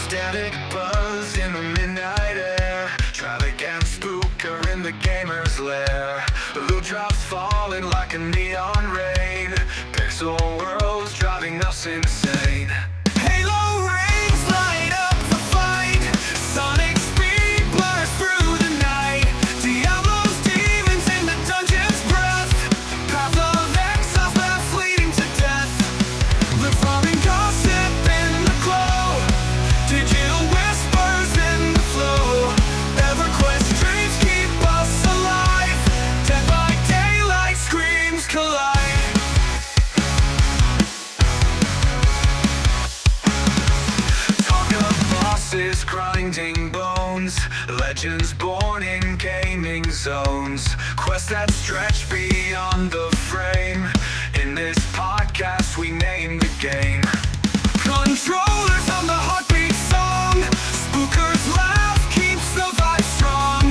Static buzz in the midnight air. Traffic and spook are in the gamer's lair. Blue drops falling like a neon rain. Pixel worlds driving us insane. Halo rings light up the fight. Sonic speed blurs through the night. Diablo's demons in the dungeon's breath. Path of exile paths leading to death. Live farming gossip in the glow. Digital whispers in the flow. EverQuest dreams keep us alive. Dead by daylight screams collide. Talk of bosses grinding bones. Legends born in gaming zones. Quests that stretch beyond the frame. In this podcast we name the game. Controllers on the heartbeat song. Spookers laugh keeps the vibe strong.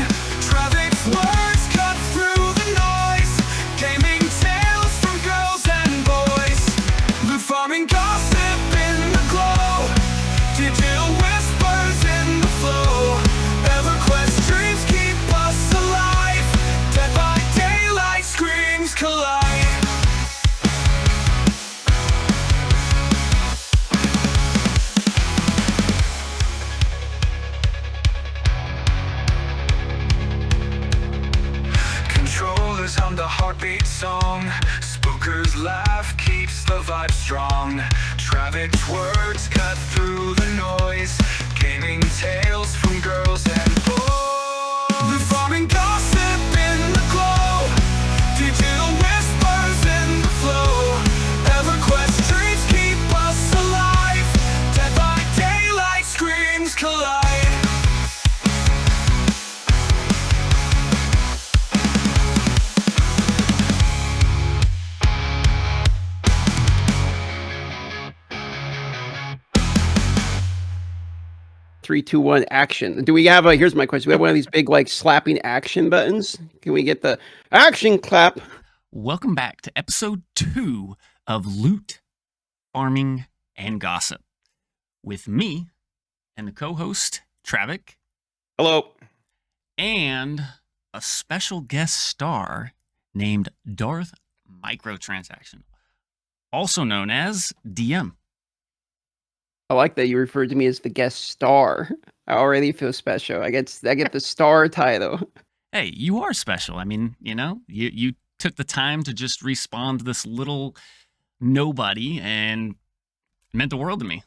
Traffic's words cut through the noise. Gaming tales from girls and boys. Loot farming gossip in the glow. Digital whispers in the flow. EverQuest dreams keep us alive. Dead by daylight screams collide. Controllers hum the heartbeat song. Spookers laugh keeps the vibe strong. Traffic's words cut through the noise. Gaming tales from girls and boys. The farming gossip in the glow. Digital whispers in the flow. EverQuest dreams keep us alive. Dead by daylight screams collide. Three, two, one, action. Do we have here's my question. Do we have one of these big, like, slapping action buttons? Can we get the action clap? Welcome back to episode 2 of Loot, Farming, and Gossip with me and the co-host, Travic, Hello. and a special guest star named DARTH MICROTRANSACTION, also known as DM. I like that you referred to me as the guest star. I already feel special. I get the star title. Hey, you are special. I mean, you took the time to just respond to this little nobody, and it meant the world to me.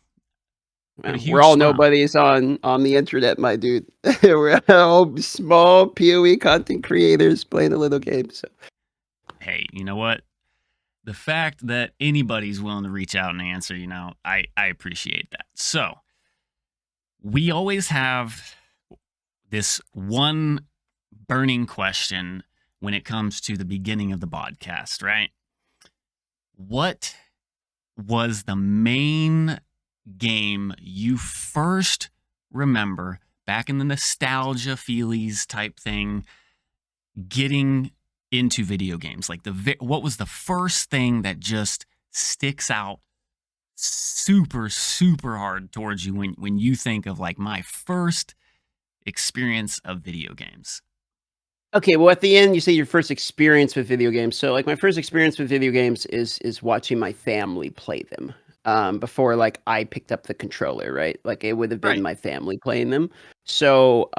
What a huge We're all smile. nobodies on the internet, my dude. We're all small PoE content creators playing a little game. So Hey, you know what? The fact that anybody's willing to reach out and answer, I appreciate that. So, we always have this one burning question when it comes to the beginning of the podcast, right? What was the main game you first remember back in the nostalgia feelies type thing getting into video games? Like, what was the first thing that just sticks out super, super hard towards you when you think of, like, my first experience of video games? okay, well, at the end, you say your first experience with video games. So, like, my first experience with video games is watching my family play them. Before, like, I picked up the controller, right? Like, it would have been Right. my family playing them. So,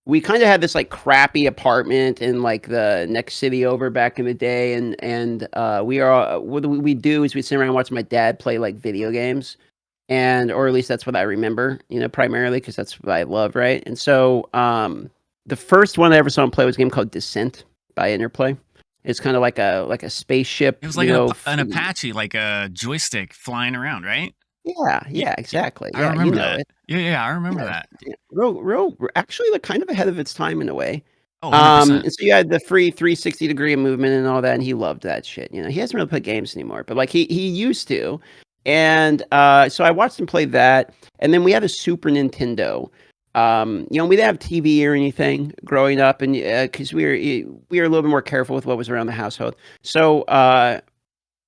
we kind of had this, like, crappy apartment in, like, the next city over back in the day, and what we do is we sit around and watch my dad play, like, video games, or at least that's what I remember, primarily because that's what I love, right? And so, the first one I ever saw him play was a game called Descent by Interplay. It's kind of like a spaceship. It was like an Apache, like a joystick flying around, right? Yeah, exactly. I Yeah, remember you know that. it. Yeah, I remember that. Yeah, real, actually, like, kind of ahead of its time in a way. Oh, 100%. And so you had the free 360 degree of movement and all that, and he loved that shit. He hasn't really played games anymore, but, like, he used to. And so I watched him play that, and then we had a Super Nintendo. We didn't have TV or anything growing up, and because we were a little bit more careful with what was around the household. So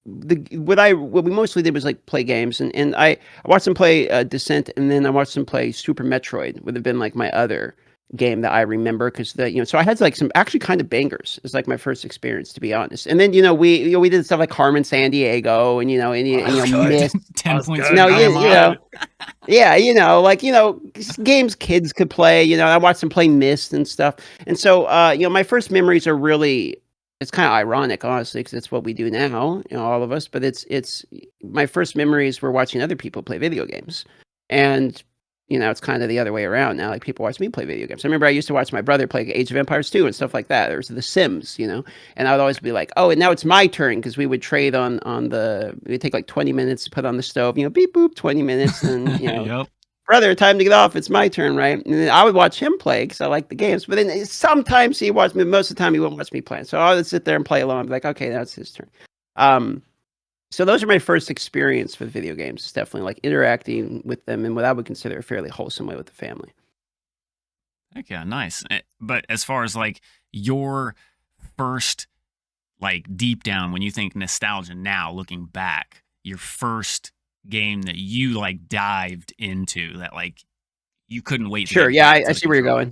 what we mostly did was like play games, and I watched them play Descent, and then I watched them play Super Metroid. Would have been like my other game that I remember because so I had like some actually kind of bangers. It's like my first experience, to be honest. And then we did stuff like Carmen San Diego, and Myst. 10 points. No, games kids could play. I watched them play Myst and stuff. And so my first memories are really. It's kind of ironic, honestly, because it's what we do now, all of us. But it's my first memories were watching other people play video games, and it's kind of the other way around now. Like people watch me play video games. I remember I used to watch my brother play Age of Empires 2 and stuff like that. There was The Sims, and I would always be like, oh, and now it's my turn because we would trade on we'd take like 20 minutes to put on the stove, beep boop, 20 minutes, and Yep. brother, time to get off. It's my turn, right? And then I would watch him play because I like the games. But then sometimes he watched me. Most of the time, he wouldn't watch me play. So I would sit there and play along. I'd be like, okay, that's his turn. So those are my first experience with video games. It's definitely like interacting with them in what I would consider a fairly wholesome way with the family. Heck yeah, nice. But as far as like your first, like deep down, when you think nostalgia now, looking back, your first game that you like dived into that like you couldn't wait. Sure, yeah, I see where you're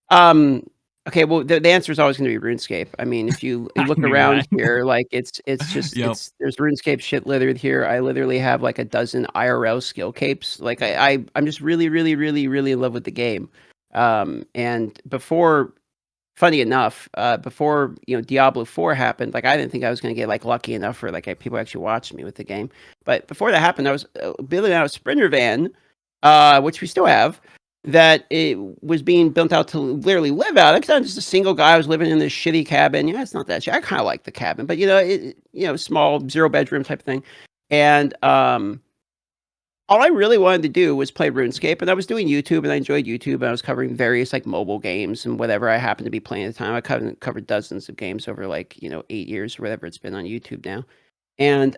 going. Okay, well, the answer is always going to be RuneScape. I mean, if you look around here, like it's just there's RuneScape shit littered here. I literally have like a dozen IRL skill capes. Like I'm just really, really, really, really in love with the game. And before, funny enough, before Diablo 4 happened, like I didn't think I was going to get like lucky enough for like people actually watching me with the game. But before that happened, I was building out a Sprinter van, which we still have. That it was being built out to literally live out. It's not just a single guy. I was living in this shitty cabin. It's not that shit. I kind of like the cabin, but small 0 bedroom type of thing. And all I really wanted to do was play RuneScape, and I was doing YouTube, and I enjoyed YouTube, and I was covering various like mobile games and whatever I happened to be playing at the time. I covered dozens of games over like 8 years or whatever it's been on YouTube now, and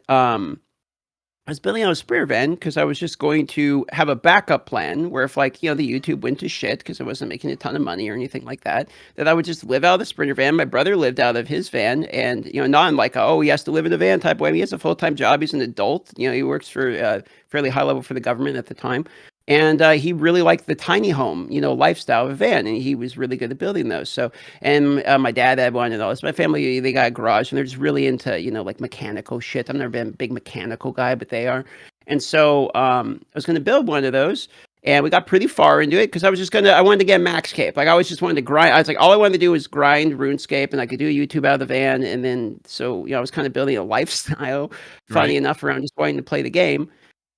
I was building out a Sprinter van because I was just going to have a backup plan where if the YouTube went to shit because I wasn't making a ton of money or anything like that, that I would just live out of the Sprinter van. My brother lived out of his van, and not in like he has to live in a van type way. He has a full-time job. He's an adult. He works for fairly high level for the government at the time. And he really liked the tiny home, lifestyle of a van, and he was really good at building those. So, and my dad had one and all this. My family, they got a garage, and they're just really into, like mechanical shit. I've never been a big mechanical guy, but they are. And so I was going to build one of those, and we got pretty far into it because I wanted to get max cape. Like I always just wanted to grind. I was like, all I wanted to do was grind RuneScape, and I could do YouTube out of the van. And then, so, I was kind of building a lifestyle, funny enough, around just wanting to play the game.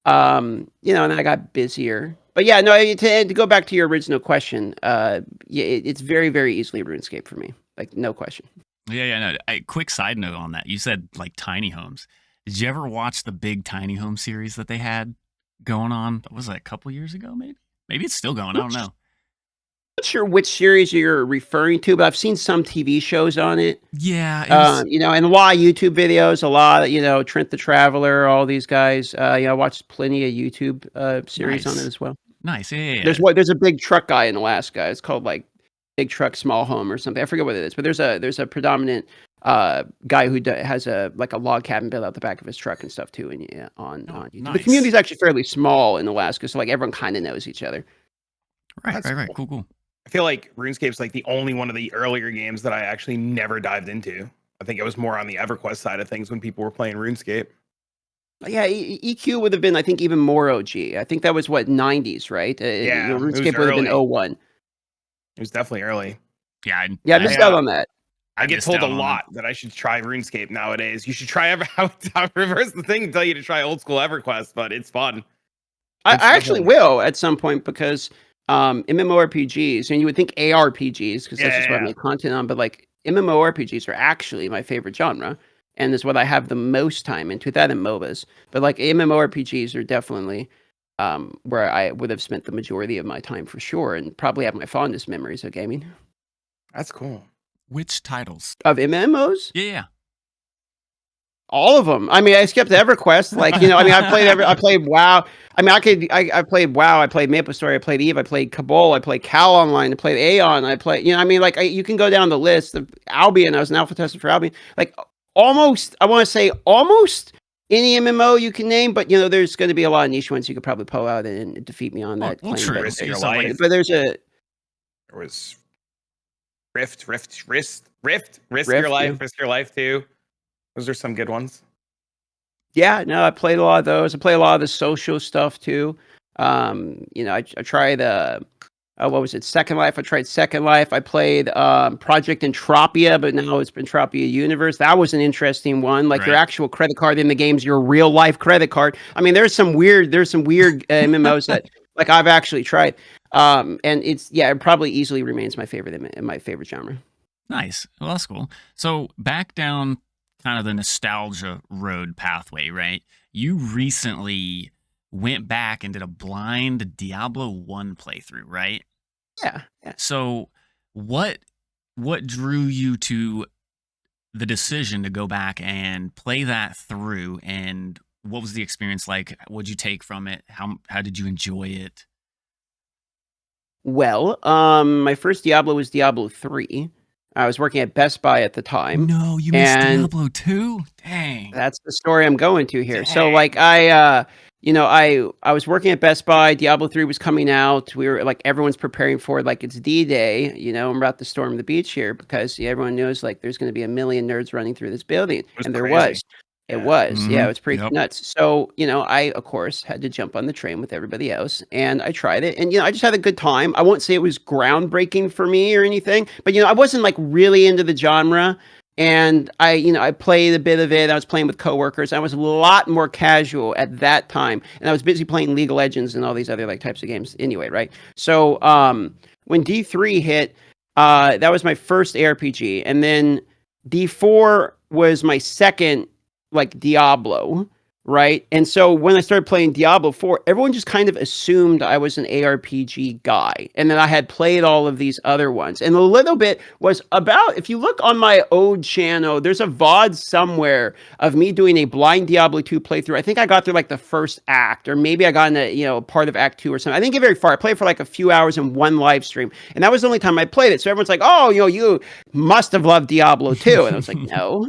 And then I got busier. But yeah, no, to go back to your original question, it's very, very easily RuneScape for me. Like, no question. Yeah, no. Quick side note on that. You said like tiny homes. Did you ever watch the big tiny home series that they had going on? What was that, a couple years ago, maybe? Maybe it's still going. I don't know. Not sure which series you're referring to, but I've seen some TV shows on it. Yeah, and a lot of YouTube videos, a lot, Trent the Traveler, all these guys. I watched plenty of YouTube series on it as well. Nice, yeah. There's a big truck guy in Alaska. It's called like Big Truck Small Home or something. I forget what it is, but there's a predominant guy who has a log cabin built out the back of his truck and stuff too. And on YouTube. Nice. The community is actually fairly small in Alaska, so like everyone kind of knows each other. Right. Cool. I feel like RuneScape's like the only one of the earlier games that I actually never dived into. I think it was more on the EverQuest side of things when people were playing RuneScape. Yeah, EQ would have been, I think, even more OG. I think that was, 90s, right? RuneScape would have been 01. It was definitely early. Yeah, I missed out on that. I get told a lot that I should try RuneScape nowadays. You should try I'll reverse the thing and tell you to try old school EverQuest, but it's fun. I actually will at some point because MMORPGs, and you would think ARPGs because that's just what I make content on, but like MMORPGs are actually my favorite genre, and is what I have the most time into, that and MOBAs. But like MMORPGs are definitely where I would have spent the majority of my time for sure, and probably have my fondest memories of gaming. That's cool. Which titles? Of MMOs? Yeah. All of them. I mean, I skipped EverQuest. Like, I played WoW. I mean, I played WoW. I played MapleStory. I played Eve. I played Cabal. I played Cal Online. I played Aeon. I played, you can go down the list of Albion. I was an alpha tester for Albion. Like, almost, I want to say almost any MMO you can name, but there's going to be a lot of niche ones you could probably pull out and defeat me on that Well, claim. true. But, Risk your So, like, life. but there's a There was Rift, Risk Rift, your life, yeah. Risk your life too. Those are some good ones. Yeah, no, I played a lot of those. I play a lot of the social stuff too. I tried what was it? Second Life. I tried Second Life. I played Project Entropia, but now it's Entropia Universe. That was an interesting one. Like your Right. actual credit card in the game's your real life credit card. I mean, there's some weird MMOs that like I've actually tried. And it probably easily remains my favorite in my favorite genre. Nice. Well, that's cool. So back down kind of the nostalgia road pathway, right? You recently went back and did a blind Diablo 1 playthrough, right? Yeah. So what drew you to the decision to go back and play that through, and what was the experience like? What'd you take from it? How did you enjoy it? Well, my first Diablo was Diablo 3. I was working at Best Buy at the time. No, you missed And Diablo 2? Dang. that's the story I'm going to here. So Dang. like I was working at Best Buy, Diablo 3 was coming out. We were like everyone's preparing for it like it's D-Day, I'm about to storm the beach here because everyone knows like there's going to be a million nerds running through this building. was And there crazy. was. It Yeah. was. Yeah, it was pretty Yep. nuts. So, I of course had to jump on the train with everybody else and I tried it and I just had a good time. I won't say it was groundbreaking for me or anything, but I wasn't like really into the genre. And I played a bit of it. I was playing with coworkers. I was a lot more casual at that time, and I was busy playing League of Legends and all these other like types of games. Anyway, right? So when D3 hit, that was my first ARPG, and then D4 was my second like Diablo, right? And so when I started playing Diablo 4, everyone just kind of assumed I was an ARPG guy. And then I had played all of these other ones. And a little bit was about, if you look on my old channel, there's a VOD somewhere of me doing a blind Diablo 2 playthrough. I think I got through like the first act, or maybe I got into, part of Act 2 or something. I didn't get very far. I played for like a few hours in one live stream. And that was the only time I played it. So everyone's like, oh, you must have loved Diablo 2. And I was like, no.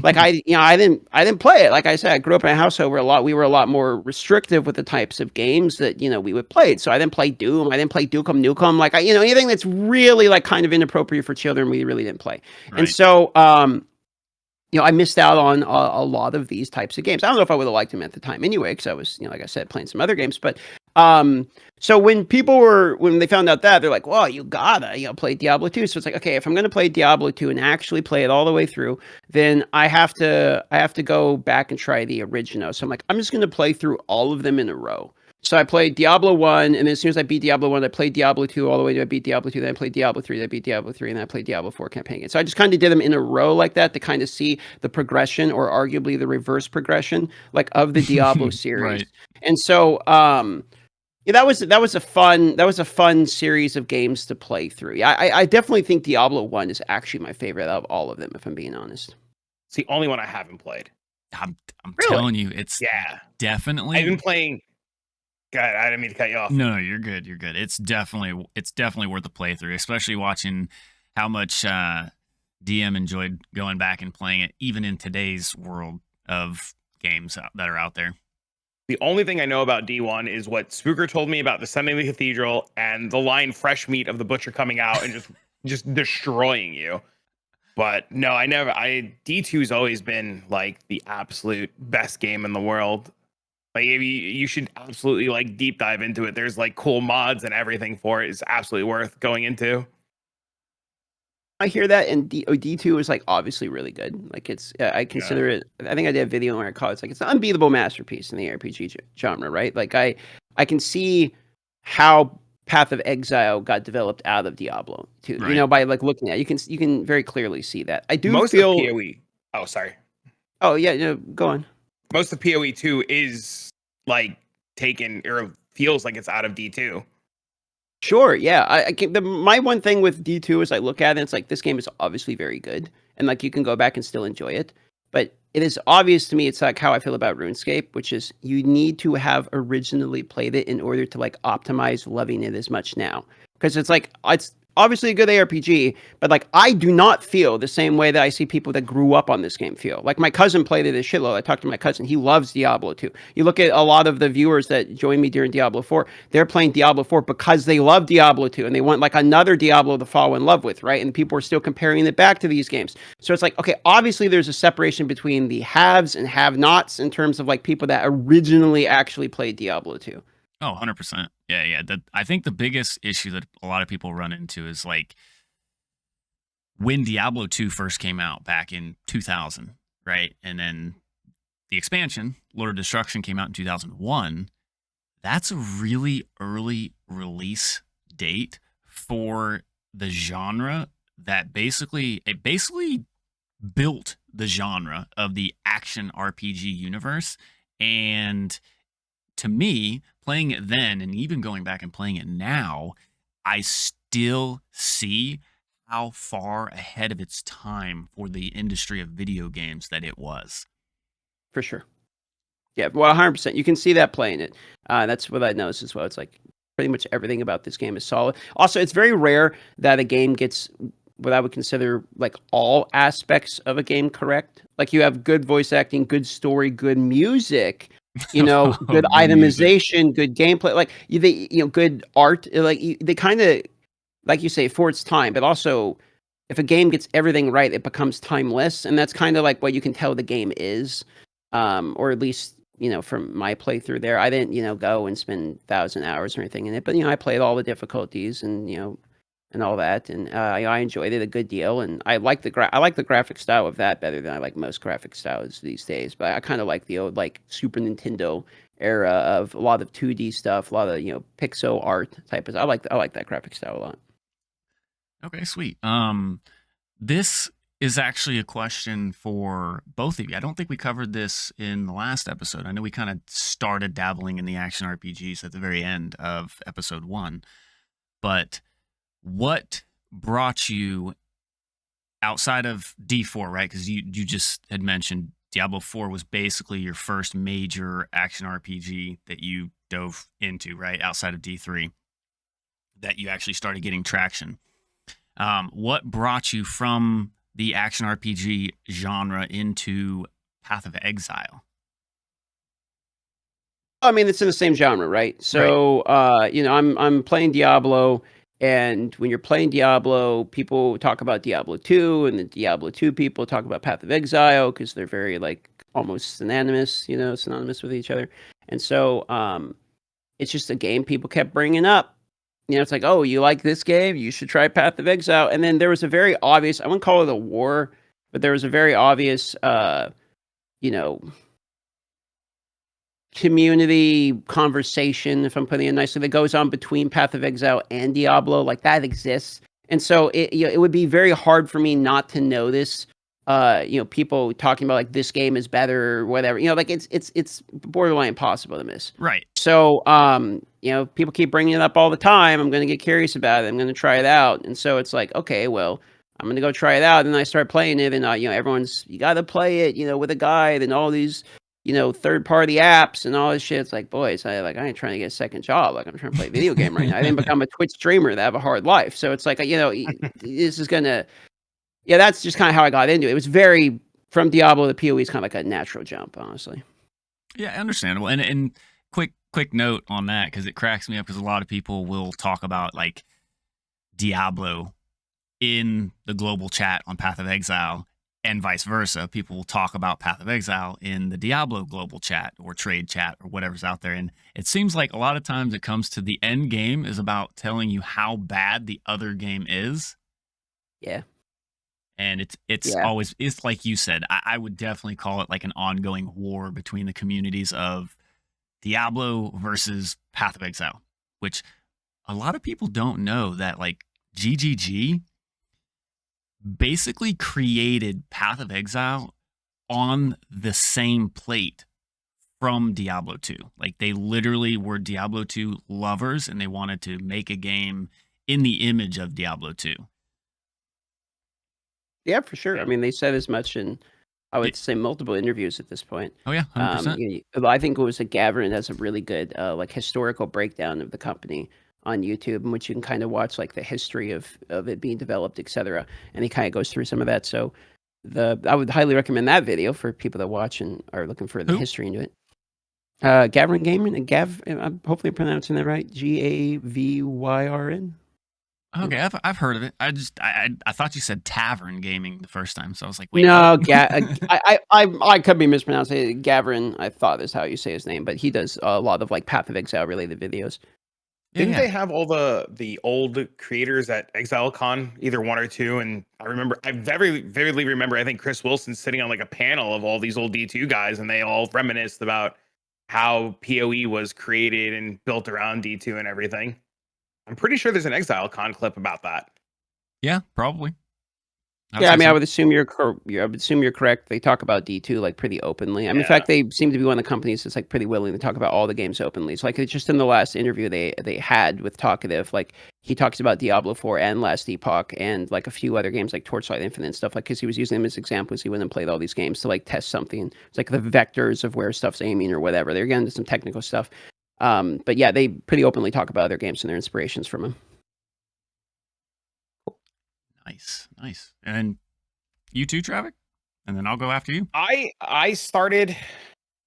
Like I didn't play it. Like I said, I grew up in a household where we were a lot more restrictive with the types of games that we would play. So I didn't play Doom. I didn't play Duke Nukem. Like anything that's really like kind of inappropriate for children, we really didn't play. Right. And so I missed out on a lot of these types of games. I don't know if I would have liked them at the time anyway, because I was like I said, playing some other games. But so when they found out that, they're like, well, you gotta play Diablo 2. So it's like, okay, if I'm gonna play Diablo 2 and actually play it all the way through, then I have to go back and try the original. So I'm like, I'm just gonna play through all of them in a row. So I played Diablo 1, and then as soon as I beat Diablo 1, I played Diablo 2 all the way to I beat Diablo 2, then I played Diablo 3, then I beat Diablo 3, and then I played Diablo 4 campaign again. So I just kind of did them in a row like that to kind of see the progression, or arguably the reverse progression, like of the Diablo series. Right. And so that was a fun series of games to play through. Yeah, I definitely think Diablo 1 is actually my favorite of all of them, if I'm being honest. It's the only one I haven't played. I'm Really? telling you, it's definitely. I've been playing. God, I didn't mean to cut you off. No, you're good. You're good. It's definitely worth a playthrough, especially watching how much DM enjoyed going back and playing it, even in today's world of games that are out there. The only thing I know about D1 is what Spooker told me about the Sunday in the Cathedral and the line "fresh meat" of the butcher coming out and just destroying you. But no, D2's always been like the absolute best game in the world. Like you should absolutely like deep dive into it. There's like cool mods and everything for it. It's absolutely worth going into. I hear that, and D2 is like obviously really good. Like it's, I consider it. I think I did a video where I call it's like it's an unbeatable masterpiece in the RPG genre, right? Like I can see how Path of Exile got developed out of Diablo 2. Right. By like looking at it, you can very clearly see that. I do Most feel. of PoE. Oh, sorry. Oh yeah, go on. Most of PoE 2 is like taken or feels like it's out of D2. Sure, yeah. My one thing with D2 is I look at it and it's like this game is obviously very good, and like you can go back and still enjoy it. But it is obvious to me, it's like how I feel about RuneScape, which is you need to have originally played it in order to like optimize loving it as much now. Because it's like obviously a good ARPG, but like I do not feel the same way that I see people that grew up on this game feel. Like my cousin played it a shitload. I talked to my cousin; he loves Diablo 2. You look at a lot of the viewers that joined me during Diablo 4; they're playing Diablo 4 because they love Diablo 2 and they want like another Diablo to fall in love with, right? And people are still comparing it back to these games. So it's like, okay, obviously there's a separation between the haves and have-nots in terms of like people that originally actually played Diablo 2. Oh, 100%. Yeah. I think the biggest issue that a lot of people run into is like when Diablo 2 first came out back in 2000, right? And then the expansion, Lord of Destruction, came out in 2001. That's a really early release date for the genre that basically built the genre of the action RPG universe. And to me, playing it then and even going back and playing it now, I still see how far ahead of its time for the industry of video games that it was. For sure. Yeah, well, 100%. You can see that playing it. That's what I noticed as well. It's like pretty much everything about this game is solid. Also, it's very rare that a game gets what I would consider like all aspects of a game correct. Like you have good voice acting, good story, good music, good Good itemization, good gameplay, like good art. Like they kind of, like you say, for its time, but also if a game gets everything right, it becomes timeless, and that's kind of like what you can tell the game is, or at least from my playthrough there. I didn't go and spend 1,000 hours or anything in it, but I played all the difficulties and and all that, and I enjoyed it a good deal, and I like the graphic style of that better than I like most graphic styles these days. But I kind of like the old like Super Nintendo era of a lot of 2D stuff, a lot of pixel art type of. I like that graphic style a lot. Okay, sweet. This is actually a question for both of you. I don't think we covered this in the last episode. I know we kind of started dabbling in the action RPGs at the very end of episode 1, but what brought you outside of D4, right? Because you just had mentioned Diablo 4 was basically your first major action RPG that you dove into, right? Outside of D3, that you actually started getting traction. What brought you from the action RPG genre into Path of Exile? I mean, it's in the same genre, right? So, I'm playing Diablo, and when you're playing Diablo, people talk about Diablo 2, and the Diablo 2 people talk about Path of Exile because they're very like almost synonymous with each other. And so, it's just a game people kept bringing up. It's like, oh, you like this game? You should try Path of Exile. And then there was a very obvious, I wouldn't call it a war, but there was a very obvious, community conversation, if I'm putting it nicely, that goes on between Path of Exile and Diablo. Like that exists. And so it would be very hard for me not to notice, people talking about like this game is better or whatever. Like it's borderline impossible to miss. Right. So, people keep bringing it up all the time. I'm going to get curious about it. I'm going to try it out. And so it's like, okay, well, I'm going to go try it out. And I start playing it, and everyone's, you got to play it, with a guide and all these, third-party apps and all this shit. It's like, boys, I ain't trying to get a second job. Like I'm trying to play a video game right now. I didn't become a Twitch streamer to have a hard life. So it's like, this is gonna. Yeah, that's just kind of how I got into it. It was very from Diablo to PoE is kind of like a natural jump, honestly. Yeah, understandable. And quick note on that, because it cracks me up, because a lot of people will talk about like Diablo in the global chat on Path of Exile, and vice versa. People will talk about Path of Exile in the Diablo global chat or trade chat or whatever's out there. And it seems like a lot of times it comes to the end game is about telling you how bad the other game is. Yeah. And it's always, it's like you said, I would definitely call it like an ongoing war between the communities of Diablo versus Path of Exile, which a lot of people don't know that like GGG basically created Path of Exile on the same plate from Diablo 2. Like they literally were Diablo 2 lovers, and they wanted to make a game in the image of Diablo 2. Yeah, for sure. I mean, they said as much in, I would say, multiple interviews at this point. Oh yeah, 100%. I think it was Gavin has a really good like historical breakdown of the company on YouTube, in which you can kind of watch like the history of it being developed, etc. And he kind of goes through some of that. So I would highly recommend that video for people that watch and are looking for the Who? history into it. Gavin Gamer, I'm hopefully pronouncing that right. Gavryn. Okay, I've heard of it. I thought you said Tavern Gaming the first time, so I was like, wait, No, what? I could be mispronouncing it. Gavin, I thought is how you say his name, but he does a lot of like Path of Exile related videos. Didn't Yeah. they have all the old creators at ExileCon, either one or two? And I very vividly remember, I think Chris Wilson sitting on like a panel of all these old D2 guys, and they all reminisced about how PoE was created and built around D2 and everything. I'm pretty sure there's an ExileCon clip about that. Yeah, probably. Yeah, I mean, say I so. would assume you're correct. They talk about D2 like pretty openly. I mean, in Yeah. fact, they seem to be one of the companies that's like pretty willing to talk about all the games openly. It's like it's just in the last interview they had with Talkative, like he talks about Diablo 4 and Last Epoch and like a few other games like Torchlight Infinite and stuff, like because he was using them as examples. He went and played all these games to like test something. It's like the vectors of where stuff's aiming or whatever. They're getting into some technical stuff. But yeah, they pretty openly talk about other games and their inspirations from them. Nice. And you too, Traffic? And then I'll go after you. I started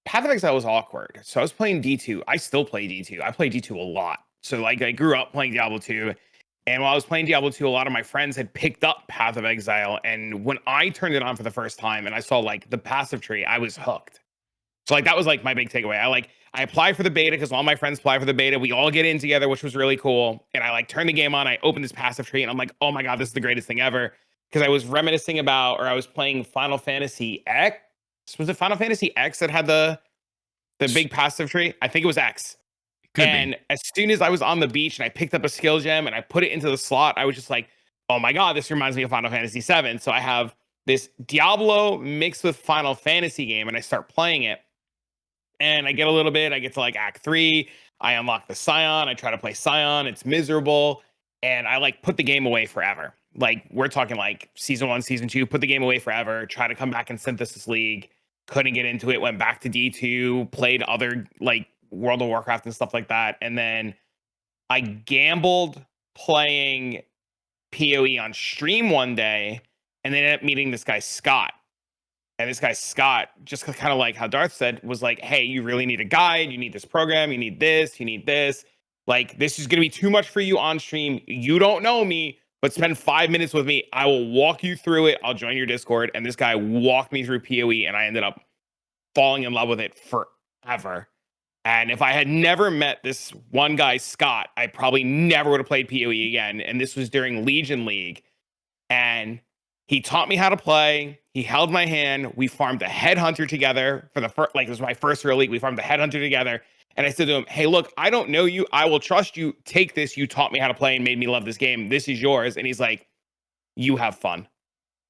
Path of Exile was awkward. So I was playing D2. I still play D2. I play D2 a lot. So like I grew up playing Diablo 2. And while I was playing Diablo 2, a lot of my friends had picked up Path of Exile. And when I turned it on for the first time and I saw like the passive tree, I was hooked. So like that was like my big takeaway. I applied for the beta because all my friends apply for the beta. We all get in together, which was really cool. And I like turned the game on. I opened this passive tree and I'm like, oh my God, this is the greatest thing ever. Because I was reminiscing about, or I was playing Final Fantasy X. Was it Final Fantasy X that had the big passive tree? I think it was X. Could And be. as soon as I was on the beach and I picked up a skill gem and I put it into the slot, I was just like, oh my God, this reminds me of Final Fantasy VII. So I have this Diablo mixed with Final Fantasy game and I start playing it. And I get a little bit, I get to like Act 3. I unlock the Scion. I try to play Scion. It's miserable. And I like put the game away forever. Like we're talking like season 1, season 2, put the game away forever, try to come back in Synthesis League. Couldn't get into it, went back to D2, played other like World of Warcraft and stuff like that. And then I gambled playing PoE on stream one day and then ended up meeting this guy, Scott. And this guy, Scott, just kind of like how Darth said, was like, hey, you really need a guide. You need this program. You need this. You need this. Like, this is going to be too much for you on stream. You don't know me, but spend 5 minutes with me. I will walk you through it. I'll join your Discord. And this guy walked me through PoE, and I ended up falling in love with it forever. And if I had never met this one guy, Scott, I probably never would have played PoE again. And this was during Legion League. And he taught me how to play. He held my hand. We farmed a headhunter together for the first, like, this was my first real league. We farmed a headhunter together. And I said to him, hey, look, I don't know you. I will trust you. Take this. You taught me how to play and made me love this game. This is yours. And he's like, you have fun.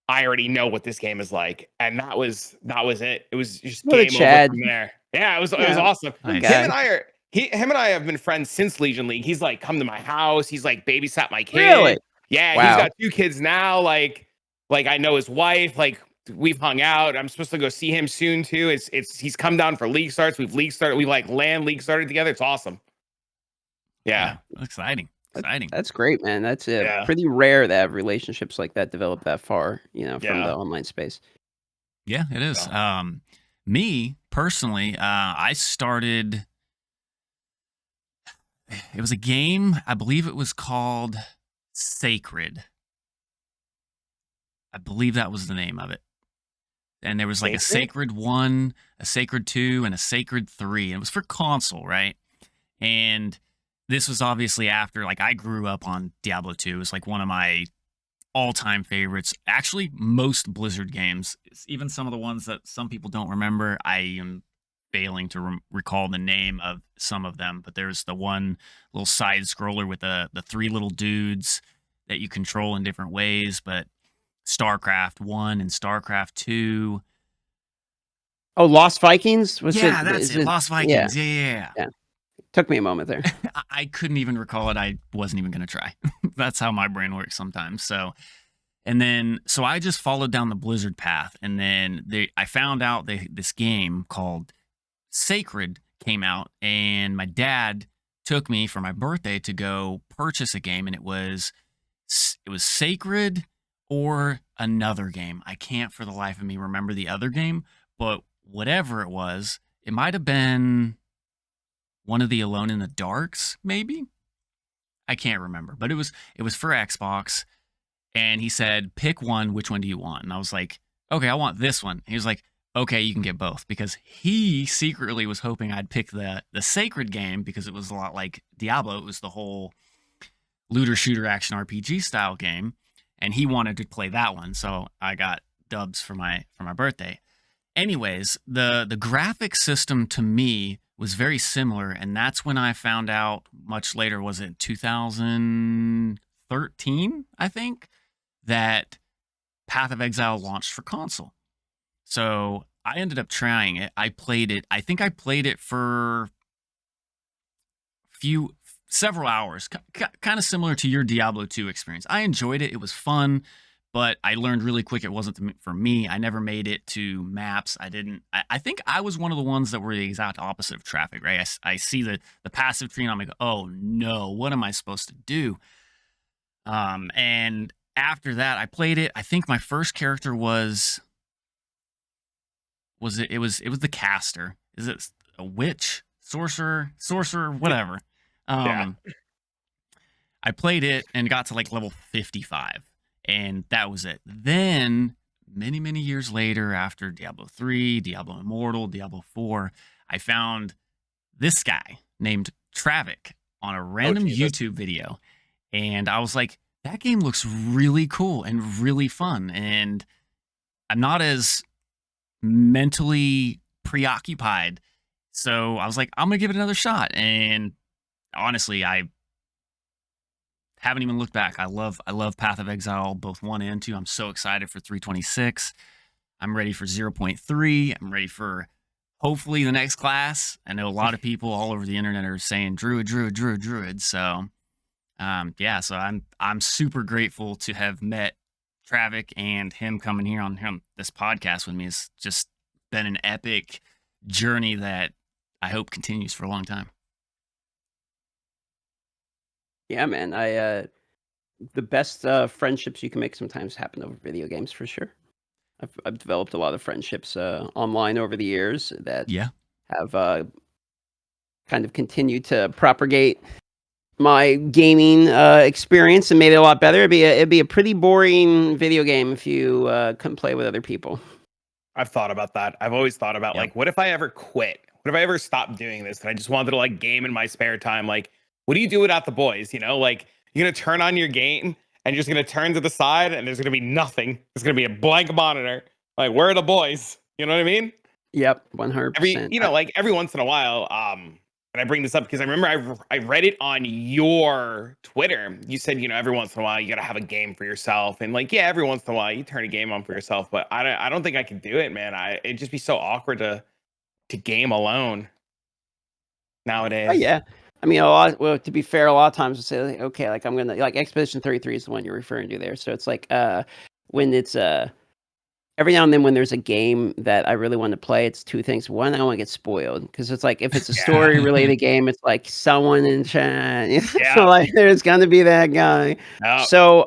I already know what this game is like. And that was it. It was just What a game over Chad. from there. Yeah, it was Yeah. awesome. Nice. Okay. Him and I have been friends since Legion League. He's like come to my house. He's like babysat my kid. Really? Yeah, Wow. he's got 2 kids now. Like I know his wife. Like we've hung out. I'm supposed to go see him soon too. He's come down for league starts. We like land league started together. It's awesome. Yeah. Exciting. That's great, man. That's Yeah. pretty rare to have relationships like that develop that far, from Yeah. the online space. Yeah, it is. Me personally, I started. It was a game. I believe it was called Sacred. I believe that was the name of it. And there was like a Sacred 1, a Sacred 2, and a Sacred 3. And it was for console, right? And this was obviously after, like, I grew up on Diablo 2. It was like one of my all-time favorites. Actually, most Blizzard games, even some of the ones that some people don't remember, I am failing to recall the name of some of them. But there's the one little side scroller with the 3 little dudes that you control in different ways. But StarCraft 1 and StarCraft 2. Oh, Lost Vikings? That's it. Lost Vikings. Yeah. Took me a moment there. I couldn't even recall it. I wasn't even going to try. That's how my brain works sometimes. So I just followed down the Blizzard path. And then I found out this game called Sacred came out. And my dad took me for my birthday to go purchase a game, and it was Sacred or another game. I can't for the life of me remember the other game, but whatever it was, it might have been one of the Alone in the Darks, maybe. I can't remember, but it was for Xbox, and he said, "Pick one. Which one do you want?" And I was like, "Okay, I want this one." He was like, "Okay, you can get both," because he secretly was hoping I'd pick the Sacred game because it was a lot like Diablo. It was the whole looter shooter action RPG style game, and he wanted to play that one, so I got dubs for my birthday. Anyways, the graphic system to me was very similar, and that's when I found out much later, was it 2013, I think, that Path of Exile launched for console. So I ended up trying it. I played it. I think I played it for several hours, kind of similar to your Diablo 2 experience. I enjoyed it. It was fun, but I learned really quick it wasn't for me. I never made it to maps. I think I was one of the ones that were the exact opposite of Traffic, right? I see the passive tree and I'm like, oh no, what am I supposed to do? And after that, I played it. I think my first character was the caster. Is it a witch, sorcerer, whatever? Yeah. I played it and got to like level 55, and that was it. Then many years later, after Diablo 3, Diablo Immortal, Diablo 4, I found this guy named Travik on a random YouTube video, and I was like, that game looks really cool and really fun, and I'm not as mentally preoccupied, so I was like, I'm gonna give it another shot. And honestly, I haven't even looked back. I love Path of Exile, both 1 and 2. I'm so excited for 326. I'm ready for 0.3. I'm ready for hopefully the next class. I know a lot of people all over the internet are saying Druid. So yeah, so I'm super grateful to have met Travik, and him coming here on this podcast with me has just been an epic journey that I hope continues for a long time. Yeah, man. The best friendships you can make sometimes happen over video games, for sure. I've developed a lot of friendships online over the years that have kind of continued to propagate my gaming experience and made it a lot better. It'd be a pretty boring video game if you couldn't play with other people. I've thought about that. I've always thought about like, what if I ever quit? What if I ever stopped doing this and I just wanted to like game in my spare time? Like, what do you do without the boys? You know, like you're gonna turn on your game and you're just gonna turn to the side and there's gonna be nothing. There's gonna be a blank monitor. Like, where are the boys? You know what I mean? Yep, 100%. Like every once in a while, and I bring this up because I remember I read it on your Twitter. You said, you know, every once in a while you got to have a game for yourself, and like, yeah, every once in a while you turn a game on for yourself. But I don't think I could do it, man. It'd just be so awkward to game alone nowadays. Oh, yeah. I mean, well, to be fair, a lot of times we'll say, like, okay, like I'm gonna like Expedition 33 is the one you're referring to there. So it's like when it's every now and then when there's a game that I really want to play, it's two things. One, I don't want to get spoiled because it's like if it's a story related game, it's like someone in chat, so like there's gonna be that guy. So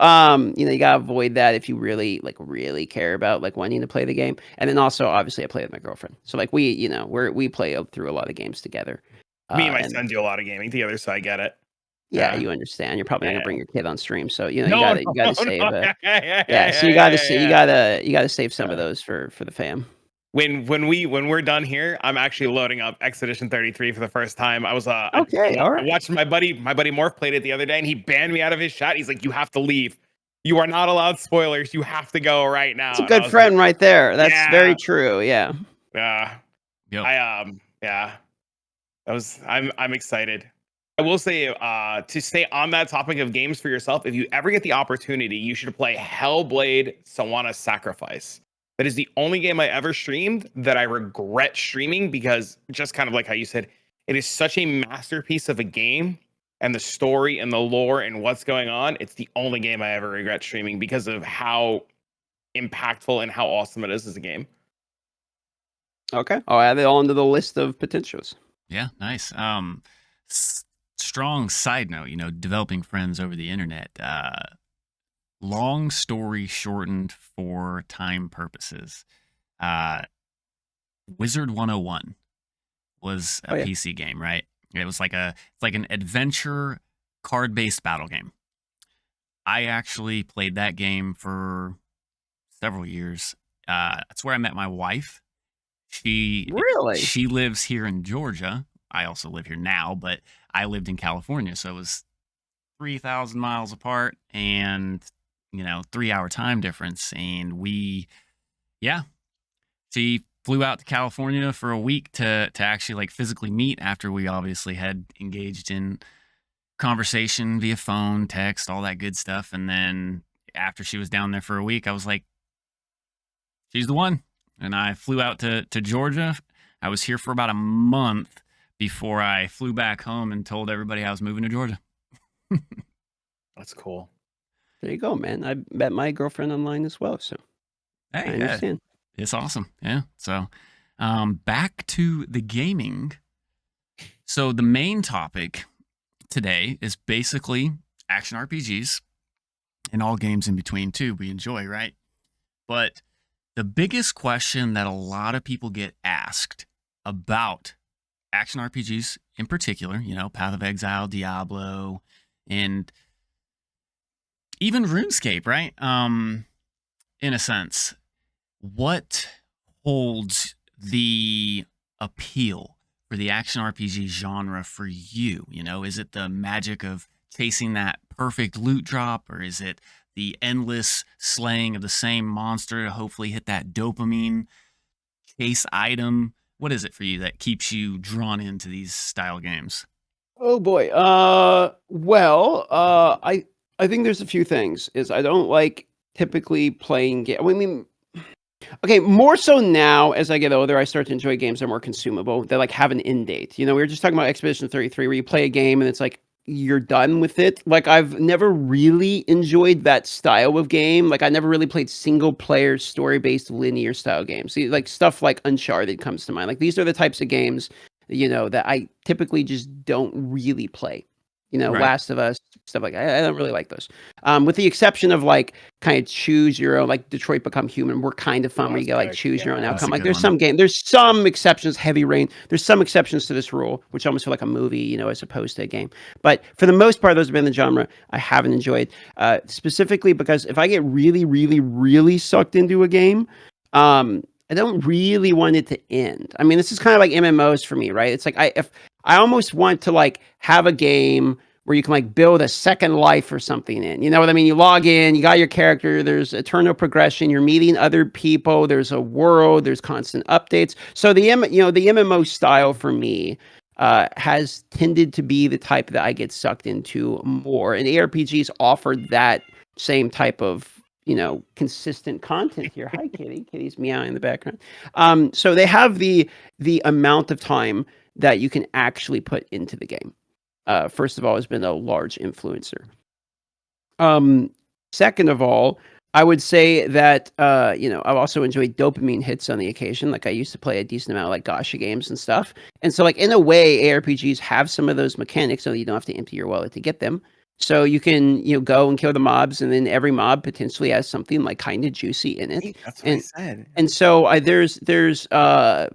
you know, you gotta avoid that if you really care about like wanting to play the game. And then also, obviously, I play with my girlfriend, so like we play through a lot of games together. Me and my son do a lot of gaming together, so I get it. Yeah, you understand. You're probably not gonna bring your kid on stream, so you know you gotta save. So you gotta save some of those for the fam. When we're done here, I'm actually loading up Expedition 33 for the first time. I was okay, all right. I watched my buddy Morph played it the other day, and he banned me out of his chat. He's like, "You have to leave. You are not allowed spoilers. You have to go right now." It's a good friend right there. That's very true. Yeah. I'm excited. I will say, to stay on that topic of games for yourself, if you ever get the opportunity, you should play Hellblade: Sawana's Sacrifice. That is the only game I ever streamed that I regret streaming because, just kind of like how you said, it is such a masterpiece of a game, and the story and the lore and what's going on. It's the only game I ever regret streaming because of how impactful and how awesome it is as a game. Okay, I'll add it all into the list of potentials. Yeah, nice. strong side note, developing friends over the internet. Long story shortened for time purposes. Uh, Wizard 101 was a Oh, yeah. PC game, right? It was it's like an adventure card-based battle game. I actually played that game for several years. That's where I met my wife. Really? She lives here in Georgia. I also live here now, but I lived in California, so it was 3,000 miles apart and 3-hour time difference. And she flew out to California for a week to actually like physically meet after we obviously had engaged in conversation via phone, text, all that good stuff. And then after she was down there for a week, I was like, she's the one. And I flew out to Georgia. I was here for about a month before I flew back home and told everybody I was moving to Georgia. That's cool. There you go, man. I met my girlfriend online as well, so I Hey, understand. it's awesome. Yeah. So, back to the gaming. So the main topic today is basically action RPGs and all games in between too. We enjoy, right? But the biggest question that a lot of people get asked about action RPGs in particular, Path of Exile, Diablo, and even RuneScape, right? In a sense, what holds the appeal for the action RPG genre for you? Is it the magic of chasing that perfect loot drop, or is it the endless slaying of the same monster to hopefully hit that dopamine chase item? What is it for you that keeps you drawn into these style games? Oh boy. I think there's a few things. Is I don't like typically playing game. I mean, okay, more so now as I get older, I start to enjoy games that are more consumable. That like have an end date. We were just talking about Expedition 33, where you play a game and it's like you're done with it. Like I've never really enjoyed that style of game. Like I never really played single player story based linear style games. See, like stuff like Uncharted comes to mind. Like these are the types of games, that I typically just don't really play. Right. Last of Us, stuff like I don't really like those. With the exception of like kind of choose your own, like Detroit Become Human, were kind of fun where you get like Classic, choose your own yeah. That's a outcome. Like good one. there's some exceptions, Heavy Rain. There's some exceptions to this rule, which almost feel like a movie, as opposed to a game. But for the most part, those have been the genre I haven't enjoyed. Specifically because if I get really, really, really sucked into a game, I don't really want it to end. I mean, this is kind of like MMOs for me, right? It's like if I almost want to like have a game where you can like build a second life or something in. You know what I mean? You log in, you got your character, there's eternal progression, you're meeting other people, there's a world, there's constant updates. So the MMO style for me has tended to be the type that I get sucked into more. And ARPGs offered that same type of consistent content here. Hi, Kitty. Kitty's meowing in the background. So they have the amount of time that you can actually put into the game. First of all, has been a large influencer. Second of all, I would say that I've also enjoyed dopamine hits on the occasion. Like I used to play a decent amount of like gacha games and stuff. And so like in a way, ARPGs have some of those mechanics so you don't have to empty your wallet to get them. So you can go and kill the mobs, and then every mob potentially has something like kind of juicy in it. That's what I said. And so there's a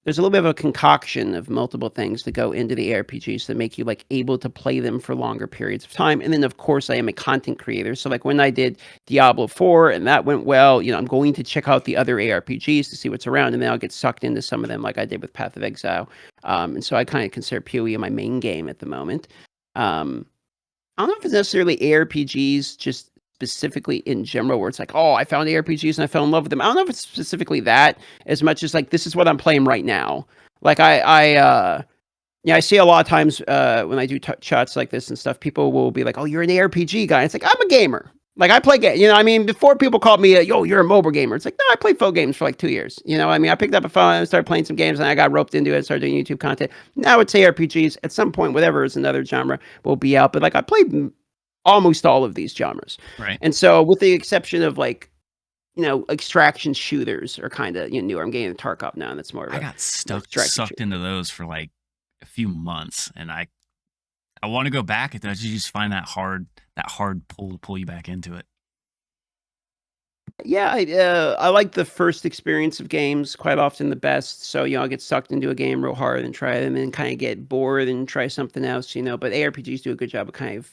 little bit of a concoction of multiple things that go into the ARPGs that make you like able to play them for longer periods of time. And then of course I am a content creator. So like when I did Diablo 4 and that went well, I'm going to check out the other ARPGs to see what's around, and then I'll get sucked into some of them like I did with Path of Exile. And so I kind of consider PoE my main game at the moment. I don't know if it's necessarily ARPGs just specifically in general where it's like, oh, I found ARPGs and I fell in love with them. I don't know if it's specifically that as much as like this is what I'm playing right now. Like I see a lot of times when I do chats like this and stuff, people will be like, oh, you're an ARPG guy. It's like, I'm a gamer. Like I play game. Before people called me, yo, you're a mobile gamer. It's like, no, I played phone games for like 2 years. I picked up a phone and started playing some games, and I got roped into it, started doing YouTube content. Now it's ARPGs. At some point, whatever is another genre will be out. But like I played almost all of these genres. Right. And so with the exception of like, extraction shooters are kind of newer. I'm getting the Tarkov now, and that's more of I got sucked extraction into those for like a few months, and I I want to go back. You just find that hard pull to pull you back into it. Yeah, I like the first experience of games, quite often the best. So, I get sucked into a game real hard and try them and kind of get bored and try something else, but ARPGs do a good job of kind of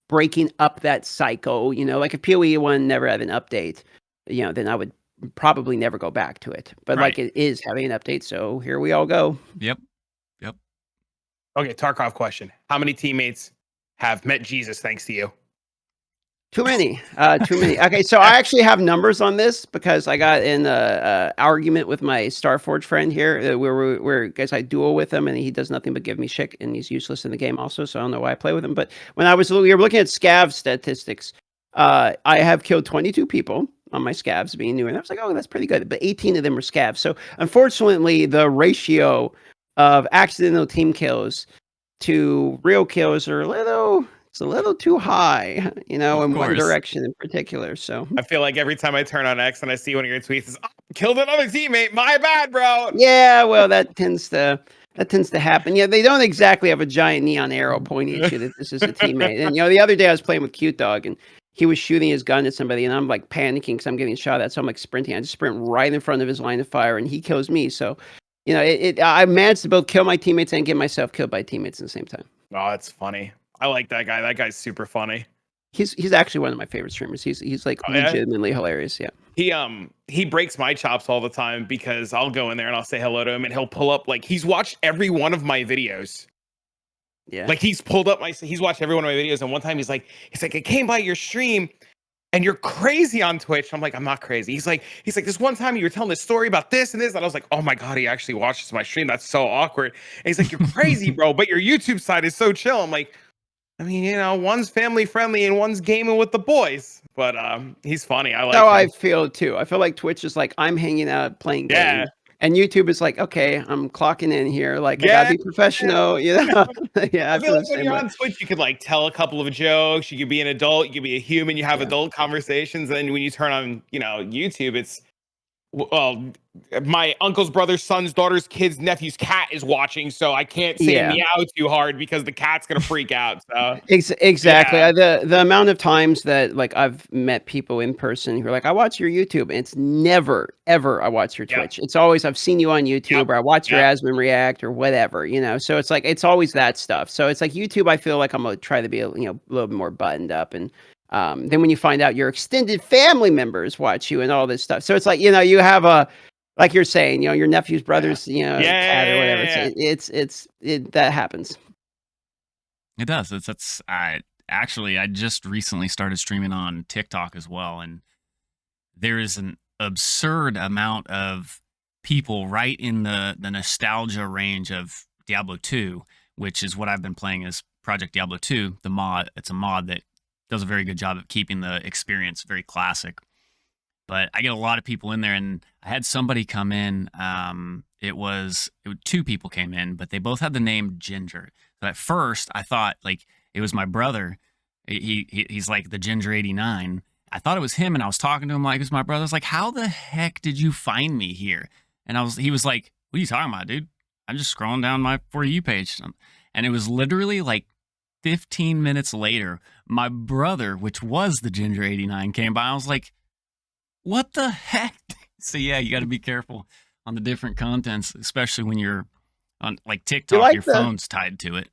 breaking up that cycle, like if PoE 1 never had an update, then I would probably never go back to it. But Right. like it is having an update, so here we all go. Yep. Okay, Tarkov question. How many teammates have met Jesus thanks to you? Too many. Too many. Okay, so I actually have numbers on this because I got in a argument with my Starforge friend here. Where guys, I duel with him, and he does nothing but give me shit, and he's useless in the game also. So I don't know why I play with him. But when we were looking at scav statistics, I have killed 22 people on my scavs being new, and I was like, oh, that's pretty good. But 18 of them were scavs. So unfortunately, the ratio of accidental team kills to real kills are it's a little too high, in one direction in particular. So I feel like every time I turn on X and I see one of your tweets, it's killed another teammate. My bad, bro. yeah, well, that tends to happen. Yeah, they don't exactly have a giant neon arrow pointing at you that this is a teammate. And the other day I was playing with Cute Dog, and he was shooting his gun at somebody, and I'm like panicking because I'm getting shot at. So I'm like sprinting. I just sprint right in front of his line of fire, and he kills me. So I managed to both kill my teammates and get myself killed by teammates at the same time. Oh, that's funny. I like that guy. That guy's super funny. He's actually one of my favorite streamers. He's like legitimately hilarious. Yeah. He breaks my chops all the time because I'll go in there and I'll say hello to him and he'll pull up like he's watched every one of my videos. Yeah. Like he's watched every one of my videos, and one time he's like, I came by your stream and you're crazy on Twitch. I'm like, I'm not crazy. He's like, this one time you were telling this story about this and this, and I was like, oh my god, he actually watches my stream. That's so awkward. And he's like, you're crazy, bro, but your YouTube side is so chill. I'm like, I mean, one's family friendly and one's gaming with the boys. But he's funny. I like how him. I feel too. I feel like Twitch is like I'm hanging out playing games. And YouTube is like, okay, I'm clocking in here. Like, I gotta be professional, Yeah, I feel like when you're on Twitch, you could like tell a couple of jokes. You could be an adult. You could be a human. You have adult conversations. And then when you turn on, YouTube, it's my uncle's brother's son's daughter's kid's nephew's cat is watching, so I can't say meow too hard because the cat's gonna freak out. So exactly. The amount of times that like I've met people in person who are like, I watch your YouTube, and it's never ever I watch your Twitch. It's always I've seen you on YouTube or I watch your Asmon react or whatever, So it's like it's always that stuff. So it's like YouTube. I feel like I'm gonna try to be a little bit more buttoned up and. Then when you find out your extended family members watch you and all this stuff. So it's like, you have like you're saying, your nephew's brother's, cat or whatever. That happens. It does. I just recently started streaming on TikTok as well. And there is an absurd amount of people right in the nostalgia range of Diablo 2, which is what I've been playing as Project Diablo 2, the mod. It's a mod that does a very good job of keeping the experience very classic. But I get a lot of people in there, and I had somebody come in. Two people came in, but they both had the name Ginger. So at first, I thought like it was my brother. He's like the Ginger 89. I thought it was him, and I was talking to him like it was my brother. I was like, "How the heck did you find me here?" And he was like, "What are you talking about, dude? I'm just scrolling down my For You page," and it was literally like 15 minutes later, my brother, which was the Ginger 89, came by. I was like, what the heck? So yeah, you got to be careful on the different contents, especially when you're on like TikTok, your phone's tied to it.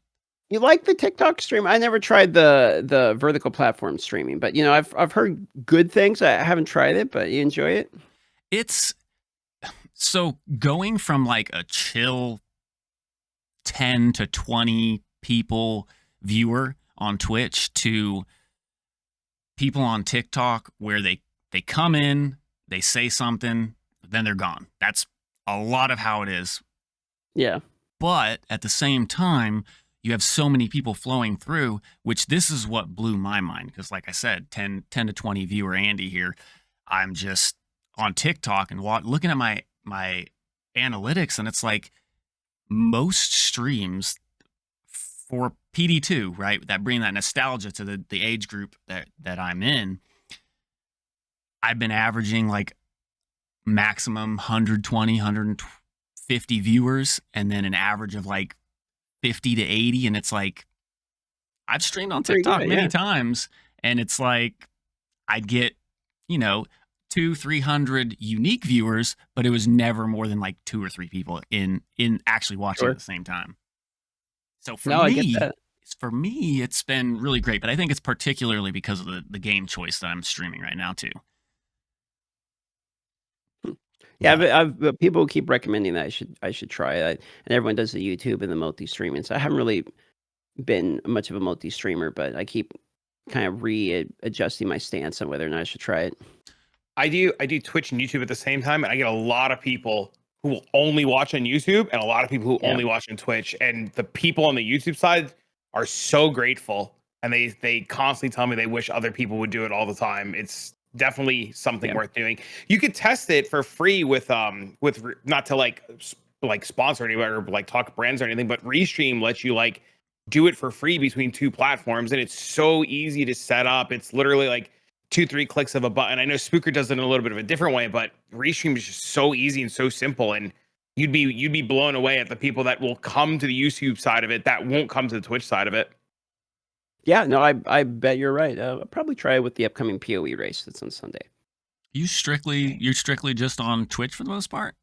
You like the TikTok stream? I never tried the vertical platform streaming, but I've heard good things. I haven't tried it, but you enjoy it? It's so going from like a chill 10 to 20 people viewer on Twitch to people on TikTok where they come in, they say something, then they're gone. That's a lot of how it is. Yeah. But at the same time, you have so many people flowing through, which this is what blew my mind. Because like I said, 10 to 20 viewer Andy here. I'm just on TikTok and looking at my analytics, and it's like most streams for PD2, right, that bring that nostalgia to the age group that I'm in, I've been averaging like maximum 120, 150 viewers, and then an average of like 50 to 80, and it's like I've streamed on Pretty TikTok good, many yeah. times, and it's like I'd get, 200-300 unique viewers, but it was never more than like 2 or 3 people in actually watching Sure. at the same time. So for No, I get me, that. it's been really great, but I think it's particularly because of the game choice that I'm streaming right now too. Yeah, But but people keep recommending that I should try it, and everyone does the YouTube and the multi-streaming, so I haven't really been much of a multi-streamer, but I keep kind of adjusting my stance on whether or not I should try it. I do Twitch and YouTube at the same time, and I get a lot of people who will only watch on YouTube and a lot of people who Yeah. only watch on Twitch. And the people on the YouTube side are so grateful, and they constantly tell me they wish other people would do it all the time. It's definitely something Yeah. worth doing. You could test it for free with not to like sponsor anybody or like talk brands or anything, but Restream lets you like do it for free between 2 platforms, and it's so easy to set up. It's literally like 2-3 clicks of a button. I know Spooker does it in a little bit of a different way, but Restream is just so easy and so simple, and you'd be blown away at the people that will come to the YouTube side of it that won't come to the Twitch side of it. Yeah, no, I bet you're right. I'll probably try it with the upcoming PoE race that's on Sunday. you're strictly just on Twitch for the most part?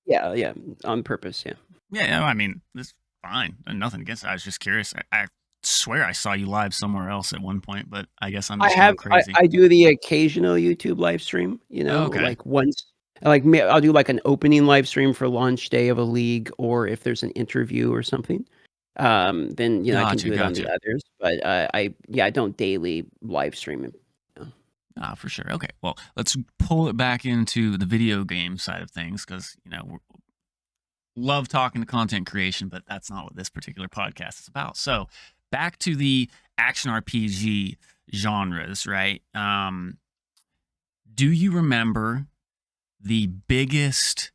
Yeah, on purpose, yeah. Yeah, I mean, it's fine. Nothing against it. I was just curious. I swear I saw you live somewhere else at one point, but I guess I'm just going crazy. I do the occasional YouTube live stream, Okay. like once, like I'll do like an opening live stream for launch day of a league, or if there's an interview or something, then I can Gotcha, do it on the gotcha. others. But I don't daily live stream it. Ah, for sure. Okay, well, let's pull it back into the video game side of things because, we love talking to content creation, but that's not what this particular podcast is about. So back to the action RPG genres, right? Do you remember the biggest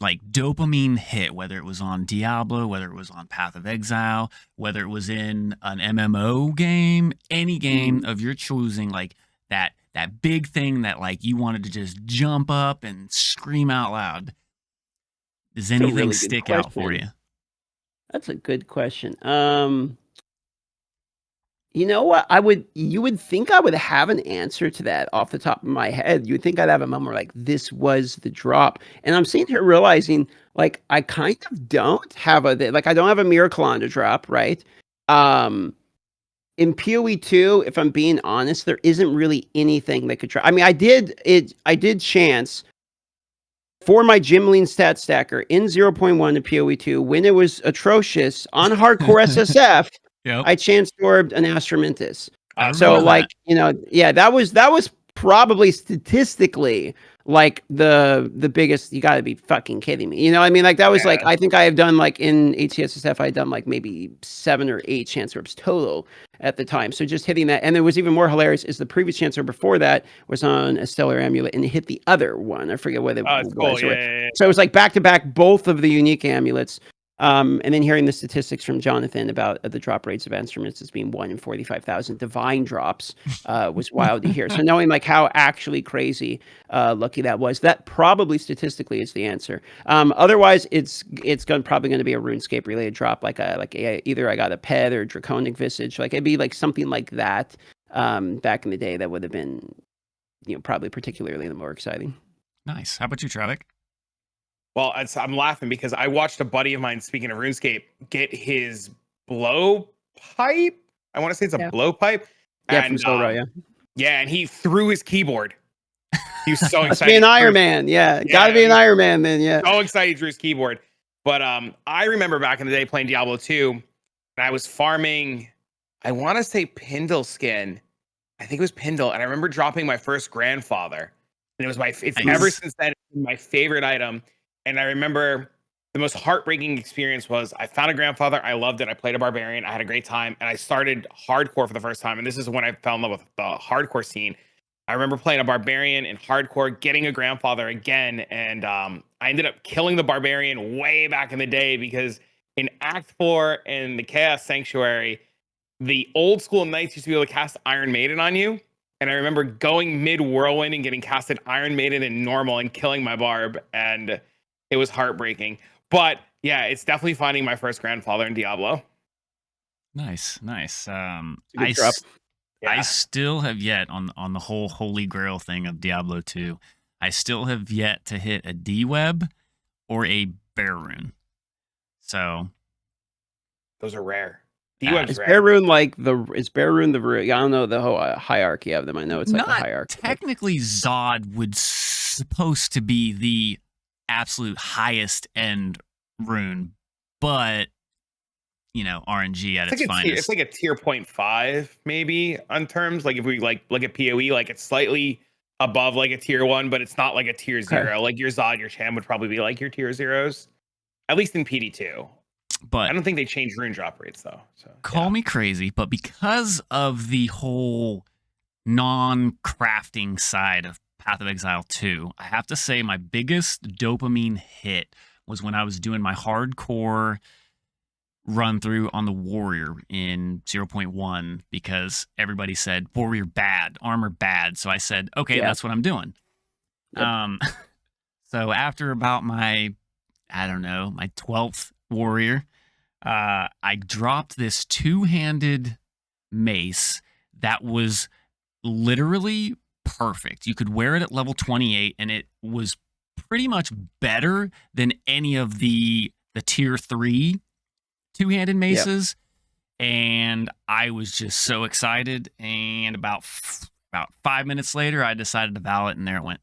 like dopamine hit, whether it was on Diablo, whether it was on Path of Exile, whether it was in an MMO game, any game of your choosing, like that big thing that like you wanted to just jump up and scream out loud? Does a anything really good stick out for question. you? That's a good question. You know what? You would think I would have an answer to that off the top of my head. You would think I'd have a moment where, like, this was the drop. And I'm sitting here realizing, like, I kind of don't have I don't have a Miracle to drop, right? In PoE 2, if I'm being honest, there isn't really anything that could drop. I mean, I did chance for my Gymling stat stacker in 0.1 to PoE 2 when it was atrocious on hardcore SSF. Yep. I chance orbed an Astramintus. I So remember like, that. yeah, that was probably statistically like the biggest. You got to be fucking kidding me. You know what I mean? Like that was like, Yeah. I think I have done like in ATSSF, I had done like maybe 7 or 8 chance orbs total at the time. So just hitting that, and it was even more hilarious is the previous chance orb before that was on a stellar amulet and it hit the other one. I forget what it Oh, was. it's cool. or- Yeah. So it was like back to back, both of the unique amulets. And then hearing the statistics from Jonathan about the drop rates of instruments as being 1 in 45,000 divine drops was wild to hear. So knowing like how actually crazy lucky that was, that probably statistically is the answer. Otherwise, it's probably going to be a RuneScape related drop, either I got a Pet or Draconic Visage. Like it'd be like something like that back in the day that would have been, probably particularly the more exciting. Nice. How about you, Travik? Well, I'm laughing because I watched a buddy of mine, speaking of RuneScape, get his blow pipe. I want to say it's a blow pipe. Yeah, from Solra, yeah. Yeah, and he threw his keyboard. He was so Must excited. be an Iron Man, yeah. Gotta be an Iron Man then, yeah. So excited he drew his keyboard. But I remember back in the day playing Diablo 2, and I was farming, I want to say Pindle skin. I think it was Pindle, and I remember dropping my first grandfather. And it was ever since then, my favorite item. And I remember the most heartbreaking experience was I found a grandfather. I loved it. I played a barbarian. I had a great time. And I started hardcore for the first time. And this is when I fell in love with the hardcore scene. I remember playing a barbarian in hardcore, getting a grandfather again. And I ended up killing the barbarian way back in the day because in Act 4 in the Chaos Sanctuary, the old school knights used to be able to cast Iron Maiden on you. And I remember going mid whirlwind and getting casted Iron Maiden in normal and killing my barb. And it was heartbreaking. But yeah, it's definitely finding my first grandfather in Diablo. Nice, nice. It's a good drop. I Yeah. still have yet on the whole holy grail thing of Diablo 2. I still have yet to hit a D-web or a bear rune. So Those are rare. Ah. D-web's Is rare. Bear Rune like is Bear Rune the I don't know the whole hierarchy of them. I know it's like a not hierarchy. technically Zod would supposed to be the absolute highest end rune, but you know, RNG at its finest. It's like a tier 0.5 maybe on terms. Like if we like look at PoE, like it's slightly above like a tier 1, but it's not like a tier 0. Like your Zod, your Cham would probably be like your tier 0s, at least in PD2. But I don't think they changed rune drop rates though. So call me crazy, but because of the whole non-crafting side of Path of Exile 2, I have to say my biggest dopamine hit was when I was doing my hardcore run through on the Warrior in 0.1 because everybody said Warrior bad, armor bad. So I said, okay, that's what I'm doing. Yep. So after about my 12th Warrior, I dropped this two-handed mace that was literally perfect. You could wear it at level 28, and it was pretty much better than any of the tier 3 two-handed maces. Yep. And I was just so excited. And about 5 minutes later, I decided to vow it, and there it went.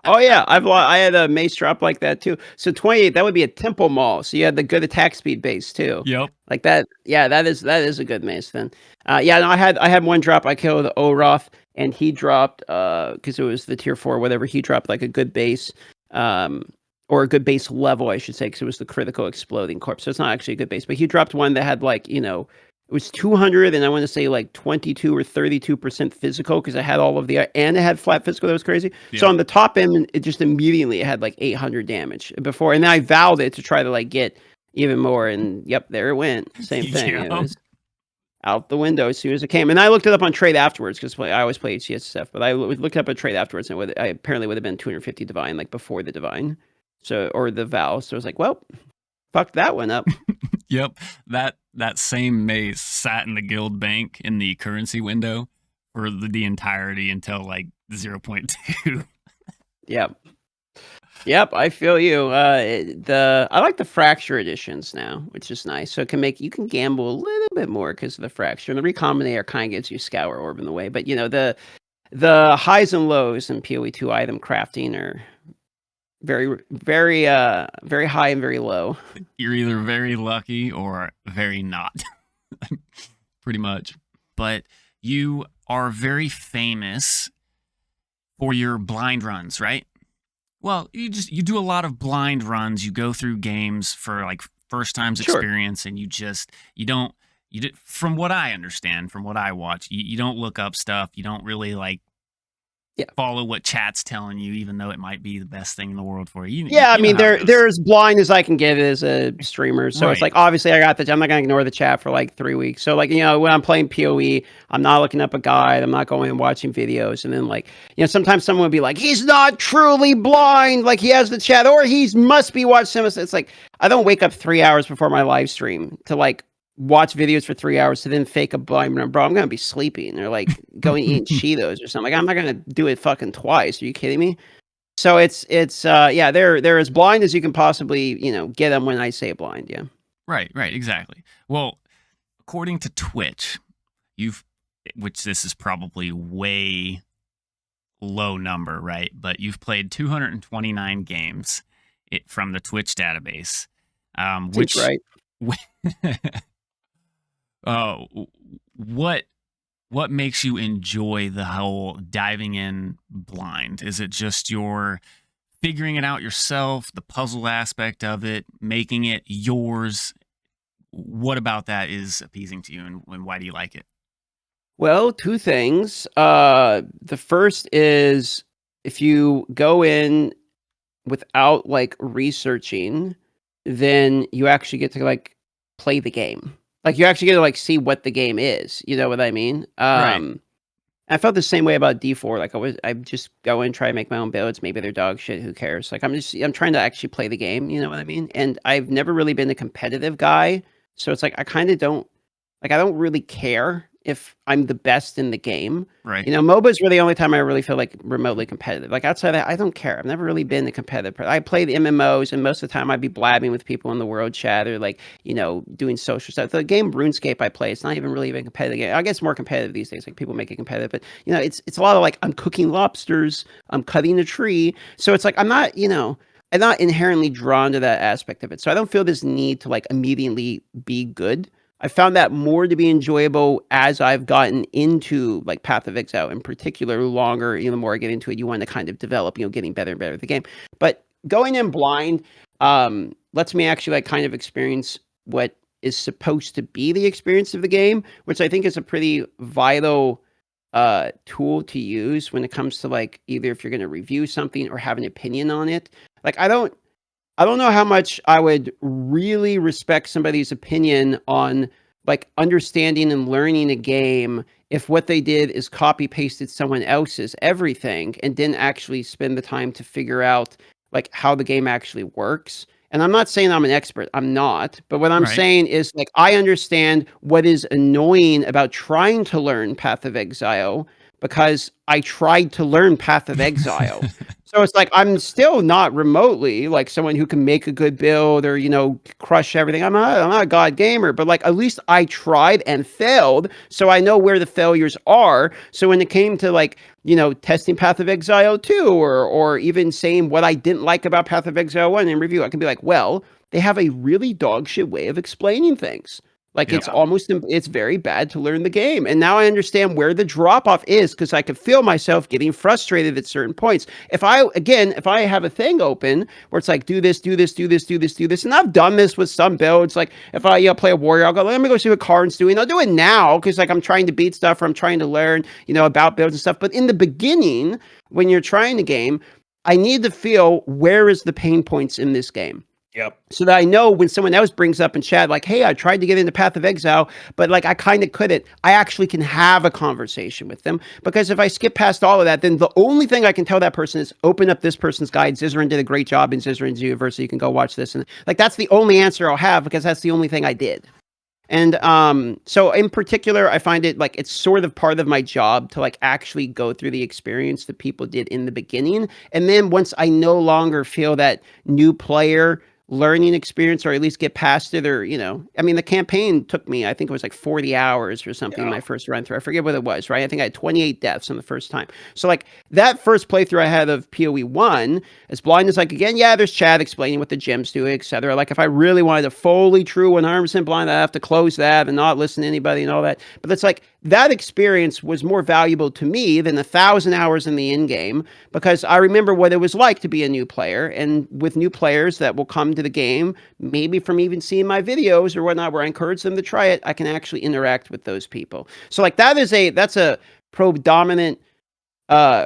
Oh yeah, I had a mace drop like that too. So 28, that would be a temple maul. So you had the good attack speed base too. Yep. Like that. Yeah, that is a good mace then. Yeah, no, I had one drop. I killed Oroth, and he dropped because it was the tier 4, whatever. He dropped like a good base, or a good base level, I should say, because it was the critical exploding corpse. So it's not actually a good base, but he dropped one that had like it was 200, and I want to say like 22 or 32% physical because I had all of and it had flat physical. That was crazy. Yeah. So on the top end, it just immediately had like 800 damage before, and then I vowed it to try to like get even more, and yep, there it went. Same thing. It was out the window as soon as it came, and I looked it up on trade afterwards because I always play HCS stuff, but I looked up a trade afterwards, and I apparently would have been 250 divine like before the divine, or the vow. So I was like, well, fucked that one up. Yep, that same mace sat in the guild bank in the currency window for the entirety until like 0.2. Yep, I feel you. I like the fracture editions now, which is nice. So you can gamble a little bit more because of the fracture. And the recombinator kind of gives you scour orb in the way, but the highs and lows in PoE 2 item crafting are very, very, very high and very low. You're either very lucky or very not, pretty much. But you are very famous for your blind runs, right? Well, you do a lot of blind runs. You go through games for like first times experience, and from what I understand, from what I watch, you don't look up stuff. You don't really like follow what chat's telling you, even though it might be the best thing in the world for you. I mean, they're as blind as I can get as a streamer. So it's like, obviously I got I'm not going to ignore the chat for like 3 weeks. So like, when I'm playing PoE, I'm not looking up a guide. I'm not going and watching videos. And then like, sometimes someone would be like, he's not truly blind. Like he has the chat, or he must be watching. It's like, I don't wake up 3 hours before my live stream to like watch videos for 3 hours to then fake a blind run. Bro, I'm gonna be sleeping or like going eating Cheetos or something. Like I'm not gonna do it fucking twice. Are you kidding me? So it's they're as blind as you can possibly get them when I say blind. Yeah. Right, exactly. Well, according to Twitch, which this is probably way low number, right? But you've played 229 games from the Twitch database. Which right. What makes you enjoy the whole diving in blind? Is it just your figuring it out yourself, the puzzle aspect of it, making it yours? What about that is appeasing to you, and why do you like it? Well, 2 things. The first is if you go in without like researching, then you actually get to like play the game. Like you actually get to like see what the game is. You know what I mean? Right. I felt the same way about D4. Like I just go in, try to make my own builds. Maybe they're dog shit. Who cares? Like I'm trying to actually play the game. You know what I mean? And I've never really been a competitive guy. So it's like I kind of don't like I don't really care if I'm the best in the game. Right. You know, MOBAs were the only time I really feel like remotely competitive. Like outside of that, I don't care. I've never really been a competitive person. I play the MMOs, and most of the time I'd be blabbing with people in the world chat or like, you know, doing social stuff. The game RuneScape I play, it's not even really a competitive game. I guess more competitive these days. Like people make it competitive, but you know, it's a lot of like I'm cooking lobsters, I'm cutting a tree. So it's like I'm not, you know, I'm not inherently drawn to that aspect of it. So I don't feel this need to like immediately be good. I found that more to be enjoyable as I've gotten into like Path of Exile in particular longer. You know, the more I get into it, you want to kind of develop, you know, getting better and better at the game. But going in blind lets me actually like kind of experience what is supposed to be the experience of the game, which I think is a pretty vital tool to use when it comes to like either if you're going to review something or have an opinion on it. Like I don't know how much I would really respect somebody's opinion on like understanding and learning a game if what they did is copy pasted someone else's everything and didn't actually spend the time to figure out like how the game actually works. And I'm not saying I'm an expert. I'm not. But what I'm Right. saying is like I understand what is annoying about trying to learn Path of Exile because I tried to learn Path of Exile. So it's like I'm still not remotely like someone who can make a good build or you know crush everything. I'm not a god gamer, but like at least I tried and failed, so I know where the failures are. So when it came to like you know testing Path of Exile 2 or even saying what I didn't like about Path of Exile 1 in review, I can be like, well, they have a really dog shit way of explaining things. Like Yep. it's almost it's very bad to learn the game. And now I understand where the drop off is because I could feel myself getting frustrated at certain points. If I have a thing open where it's like do this, do this, do this, do this, do this, and I've done this with some builds. Like if I play a warrior, I'll go, let me go see what Karn's doing. I'll do it now because like I'm trying to beat stuff or I'm trying to learn, you know, about builds and stuff. But in the beginning, when you're trying the game, I need to feel where is the pain points in this game. Yep. So that I know when someone else brings up in chat, like, hey, I tried to get into Path of Exile, but like I kind of couldn't. I actually can have a conversation with them because if I skip past all of that, then the only thing I can tell that person is open up this person's guide. Zizaran did a great job in Zizaran's universe, so you can go watch this. And like that's the only answer I'll have because that's the only thing I did. And so in particular, I find it like it's sort of part of my job to like actually go through the experience that people did in the beginning. And then once I no longer feel that new player learning experience or at least get past it or you know I mean the campaign took me I think it was like 40 hours or something my first run through. I forget what it was, right? I think I had 28 deaths on the first time. So like that first playthrough I had of PoE 1, as blind as like again, yeah, there's chat explaining what the gems do, etc. Like if I really wanted to fully true 100% blind, I have to close that and not listen to anybody and all that. But it's like that experience was more valuable to me than 1,000 hours in the in-game because I remember what it was like to be a new player. And with new players that will come to the game, maybe from even seeing my videos or whatnot, where I encourage them to try it, I can actually interact with those people. So like that's a predominant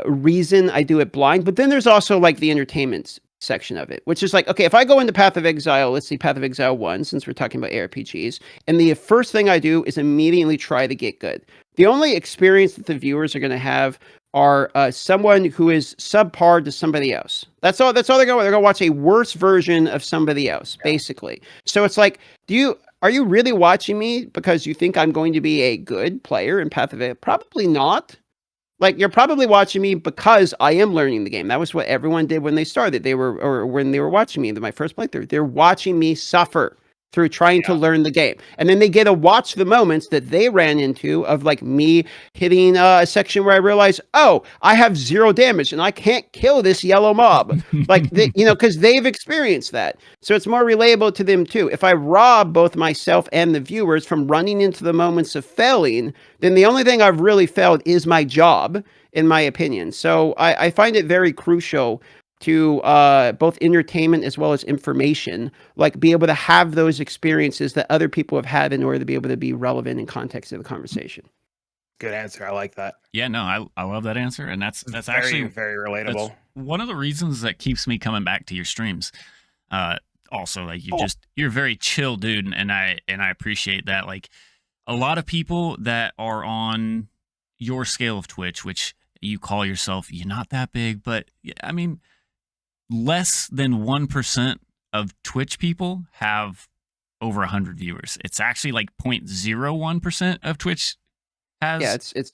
reason I do it blind. But then there's also like the entertainment section of it, which is like, okay, if I go into Path of Exile, let's see Path of Exile 1, since we're talking about ARPGs, and the first thing I do is immediately try to get good. The only experience that the viewers are going to have are someone who is subpar to somebody else. That's all they're going to they're going to watch a worse version of somebody else, basically. So it's like, are you really watching me because you think I'm going to be a good player in Path of Exile? Probably not. Like you're probably watching me because I am learning the game. That was what everyone did when they started. Or when they were watching me, my first playthrough. They're watching me suffer through trying to learn the game. And then they get to watch the moments that they ran into of like me hitting a section where I realize, oh, I have 0 damage and I can't kill this yellow mob. Like, because they've experienced that. So it's more relatable to them too. If I rob both myself and the viewers from running into the moments of failing, then the only thing I've really failed is my job, in my opinion. So I find it very crucial to both entertainment as well as information, like be able to have those experiences that other people have had in order to be able to be relevant in context of the conversation. Good answer. I like that. Yeah, no, I love that answer, and that's Very, actually very relatable. that's one of the reasons that keeps me coming back to your streams. Also, like you're a very chill dude, and I appreciate that. Like a lot of people that are on your scale of Twitch, which you call yourself, you're not that big, but I mean, less than 1% of Twitch people have over 100 viewers. It's actually like 0.01% of Twitch has. Yeah, it's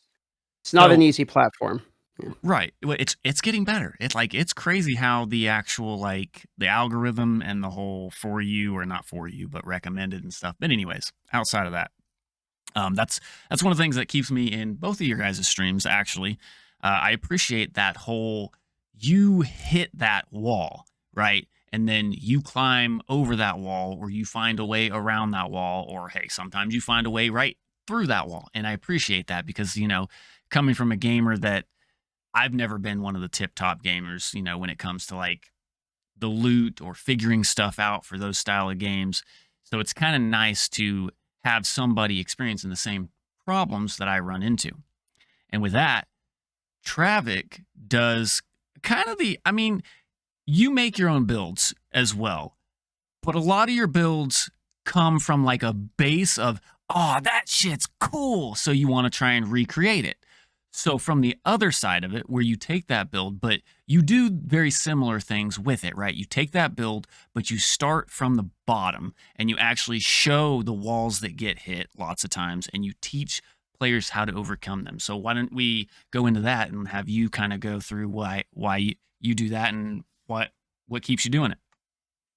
not an So- easy platform. Yeah. Right. Well, it's getting better. It's crazy how the actual like the algorithm and the whole for you, or not for you, but recommended and stuff. But anyways, outside of that, that's one of the things that keeps me in both of your guys' streams. Actually, I appreciate that whole you hit that wall, right? And then you climb over that wall, or you find a way around that wall, or hey, sometimes you find a way right through that wall. And I appreciate that because, coming from a gamer that I've never been one of the tip top gamers, when it comes to like the loot or figuring stuff out for those style of games. So it's kind of nice to have somebody experiencing the same problems that I run into. And with that, Travic does kind of you make your own builds as well, but a lot of your builds come from like a base of, oh, that shit's cool. So you want to try and recreate it. So from the other side of it, where you take that build, but you do very similar things with it, right? You take that build, but you start from the bottom and you actually show the walls that get hit lots of times, and you teach players how to overcome them. So why don't we go into that and have you kind of go through why you do that and what keeps you doing it?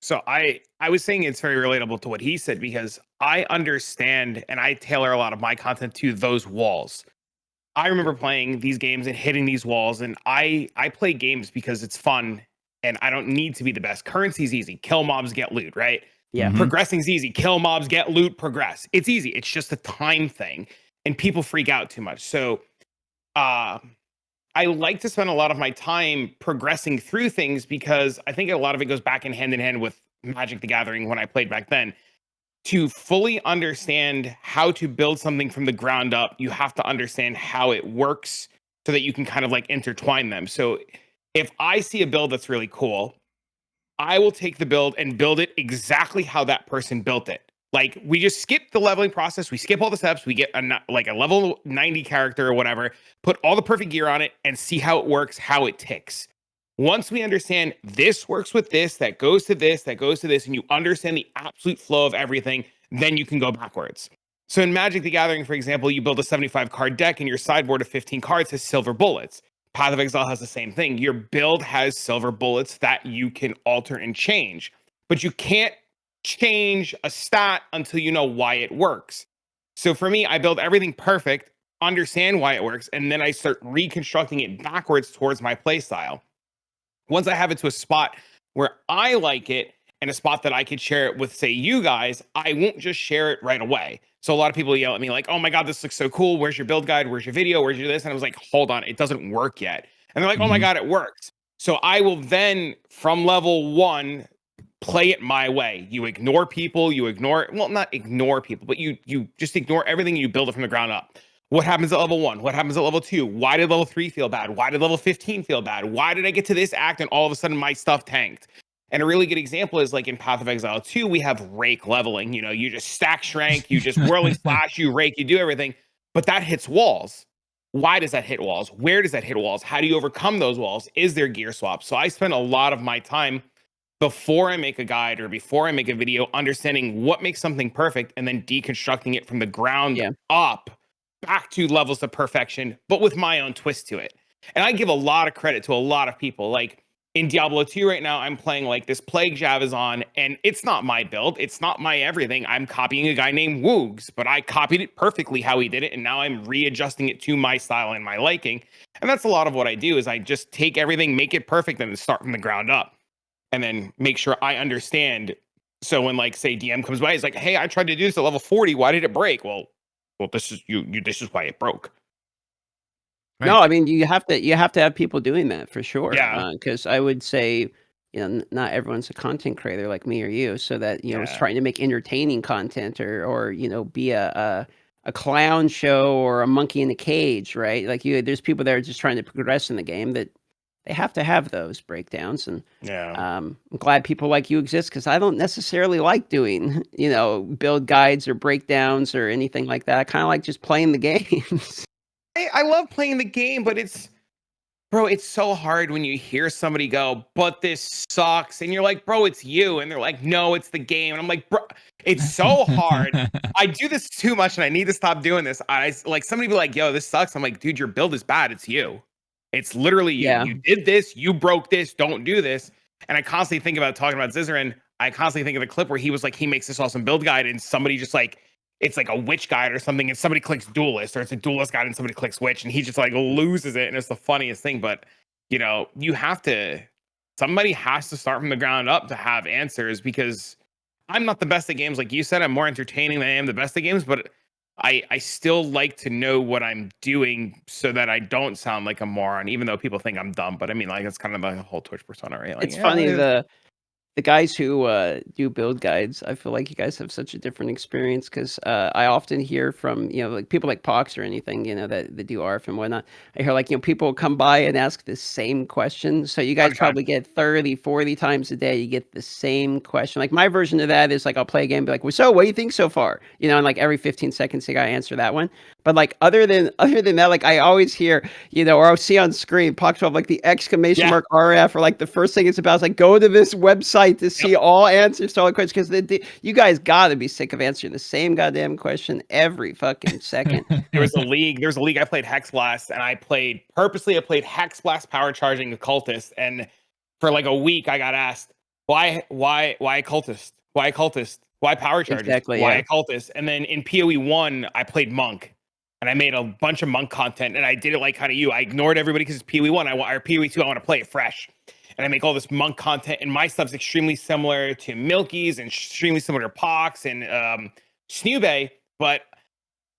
So I was saying it's very relatable to what he said, because I understand and I tailor a lot of my content to those walls. I remember playing these games and hitting these walls, and I play games because it's fun and I don't need to be the best. Currency's easy. Kill mobs, get loot, right? Yeah. Mhm. Progressing's easy. Kill mobs, get loot, progress. It's easy. It's just a time thing, and people freak out too much. So I like to spend a lot of my time progressing through things, because I think a lot of it goes back in hand with Magic the Gathering when I played back then. To fully understand how to build something from the ground up, you have to understand how it works so that you can kind of like intertwine them. So if I see a build that's really cool, I will take the build and build it exactly how that person built it. Like, we just skip the leveling process, we skip all the steps, we get a level 90 character or whatever, put all the perfect gear on it, and see how it works, how it ticks. Once we understand this works with this, that goes to this, that goes to this, and you understand the absolute flow of everything, then you can go backwards. So in Magic the Gathering, for example, you build a 75 card deck and your sideboard of 15 cards has silver bullets. Path of Exile has the same thing. Your build has silver bullets that you can alter and change, but you can't change a stat until you know why it works. So for me, I build everything perfect, understand why it works, and then I start reconstructing it backwards towards my playstyle. Once I have it to a spot where I like it and a spot that I could share it with, say, you guys, I won't just share it right away. So a lot of people yell at me like, oh my God, this looks so cool. Where's your build guide? Where's your video? Where's your this? And I was like, hold on, it doesn't work yet. And they're like, oh my God, it works. So I will then, from level 1, play it my way. You ignore people, not ignore people, but you just ignore everything and you build it from the ground up. What happens at level 1? What happens at level 2? Why did level 3 feel bad? Why did level 15 feel bad? Why did I get to this act and all of a sudden my stuff tanked? And a really good example is like in Path of Exile 2, we have rake leveling. You just stack strength, you just whirling slash, you rake, you do everything. But that hits walls. Why does that hit walls? Where does that hit walls? How do you overcome those walls? Is there gear swaps? So I spend a lot of my time before I make a guide or before I make a video understanding what makes something perfect and then deconstructing it from the ground up back to levels of perfection, but with my own twist to it. And I give a lot of credit to a lot of people. Like in Diablo 2 right now, I'm playing like this Plague Javazon, and it's not my build. It's not my everything. I'm copying a guy named Woogs, but I copied it perfectly how he did it, and now I'm readjusting it to my style and my liking. And that's a lot of what I do is I just take everything, make it perfect, and then start from the ground up. And then make sure I understand. So when like, say, DM comes by, he's like, hey, I tried to do this at level 40. Why did it break? Well, this is this is why it broke. Right. No, I mean you have to have people doing that for sure. Yeah. Because I would say, not everyone's a content creator like me or you, so that is Yeah. trying to make entertaining content or be a clown show or a monkey in a cage, right? Like there's people that are just trying to progress in the game that they have to have those breakdowns, and Yeah. I'm glad people like you exist, because I don't necessarily like doing build guides or breakdowns or anything like that. I kind of like just playing the games. I love playing the game, but it's bro, it's so hard when you hear somebody go, but this sucks. And you're like, bro, it's you. And they're like, no, it's the game. And I'm like, bro, it's so hard. I do this too much and I need to stop doing this. I like somebody be like, yo, this sucks. I'm like, dude, your build is bad. It's you. It's literally you. Yeah. You did this. You broke this. Don't do this. And I constantly think about talking about Zizaran. I constantly think of the clip where he was like, he makes this awesome build guide and somebody just like, it's like a witch guide or something, and somebody clicks duelist, or it's a duelist guide and somebody clicks witch, and he just like loses it, and it's the funniest thing. But you know, somebody has to start from the ground up to have answers, because I'm not the best at games, like you said. I'm more entertaining than I am the best at games, but I still like to know what I'm doing so that I don't sound like a moron, even though people think I'm dumb. But I mean, like, it's kind of the whole Twitch persona, right? Like, It's funny, the guys who do build guides, I feel like you guys have such a different experience, because I often hear from, you know, like people like Pox or anything, you know, that do ARF and whatnot. I hear like, you know, people come by and ask the same question. So you guys probably get 30, 40 times a day, you get the same question. Like my version of that is like, I'll play a game and be like, well, so what do you think so far? You know, and like every 15 seconds you gotta answer that one. But like other than that, like I always hear, you know, or I'll see on screen, Pox will have like the exclamation mark RF, or like the first thing it's about is like, go to this website to see all answers to all the questions, because you guys gotta be sick of answering the same goddamn question every fucking second. There's a league I played Hex Blast, and I played Hex Blast power charging Cultist, and for like a week I got asked why Cultist, why power chargers, why Cultist. And then in PoE 1 I played Monk, and I made a bunch of Monk content, and I did it like kind of you. I ignored everybody because it's PoE 1. Or PoE 2, I want to play it fresh. And I make all this Monk content, and my stuff's extremely similar to Milky's and extremely similar to Pox and Snoobe. But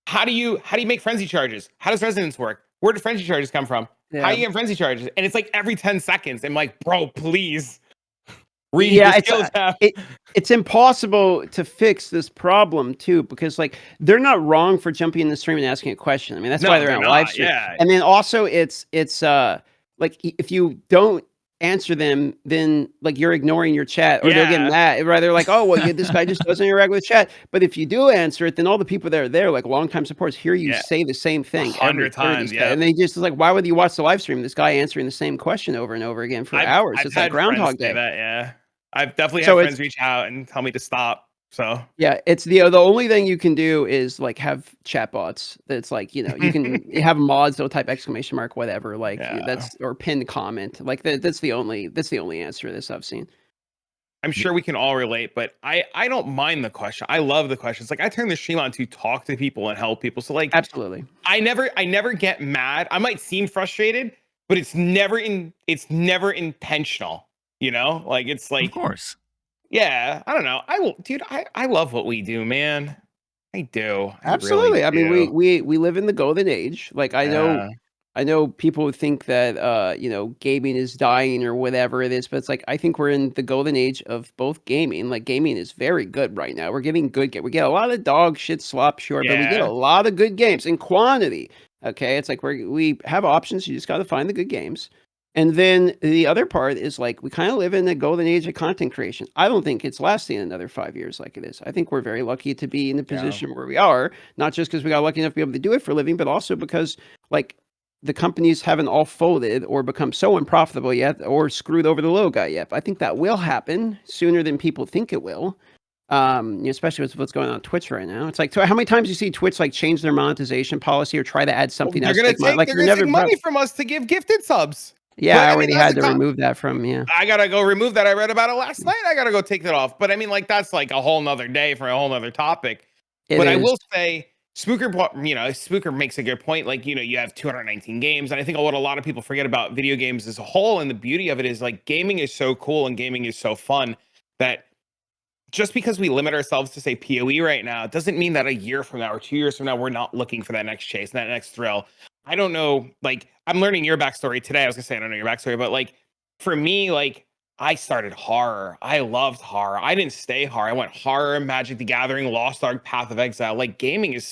how do you make frenzy charges? How does resonance work? Where do frenzy charges come from? Yeah. How do you get frenzy charges? And it's like every 10 seconds. I'm like, bro, please. It's impossible to fix this problem too, because like they're not wrong for jumping in the stream and asking a question. I mean, that's why they're on live stream. Yeah. And then also it's like if you don't answer them, then like you're ignoring your chat, or they'll get mad. Rather like, oh well, this guy just doesn't interact with chat. But if you do answer it, then all the people that are there, like longtime supporters, hear you say the same thing 100 times. Yeah. And they just like, why would you watch the live stream? This guy answering the same question over and over again for hours. It's like Groundhog Day. Yeah. I've definitely had friends reach out and tell me to stop. So yeah, it's the only thing you can do is like have chatbots. That's like, you know, you can have mods that'll type exclamation mark whatever, like that's, or pinned comment. Like that's the only answer to this I've seen. I'm sure we can all relate, but I don't mind the question. I love the questions. Like I turn the stream on to talk to people and help people. So like absolutely. I never get mad. I might seem frustrated, but it's never intentional. You know, like it's like, of course. Yeah, I don't know. I love what we do, man. I do. Absolutely. I mean, we live in the golden age. Like I know people think that you know, gaming is dying or whatever it is, but it's like I think we're in the golden age of both gaming. Like gaming is very good right now. We're getting good. We get a lot of dog shit slop, sure, but we get a lot of good games in quantity. Okay, it's like we have options. You just got to find the good games. And then the other part is like we kind of live in the golden age of content creation. I don't think it's lasting another 5 years like it is. I think we're very lucky to be in the position where we are, not just because we got lucky enough to be able to do it for a living, but also because like the companies haven't all folded or become so unprofitable yet, or screwed over the low guy yet. I think that will happen sooner than people think it will. Especially with what's going on Twitch right now. It's like, how many times you see Twitch like change their monetization policy or try to add something else? They're gonna take money from us to give gifted subs. Yeah, I already had to remove that from, I gotta go remove that. I read about it last night. I gotta go take that off. But I mean, like, that's like a whole nother day for a whole nother topic. I will say, Spooker makes a good point. Like, you know, you have 219 games. And I think what a lot of people forget about video games as a whole, and the beauty of it is like gaming is so cool and gaming is so fun that just because we limit ourselves to say PoE right now, doesn't mean that a year from now or 2 years from now, we're not looking for that next chase, that next thrill. I don't know, like, I'm learning your backstory today. I was gonna say I don't know your backstory, but like for me, like I started horror. I loved horror. I didn't stay horror. I went horror, Magic the Gathering, Lost Ark, Path of Exile. Like gaming's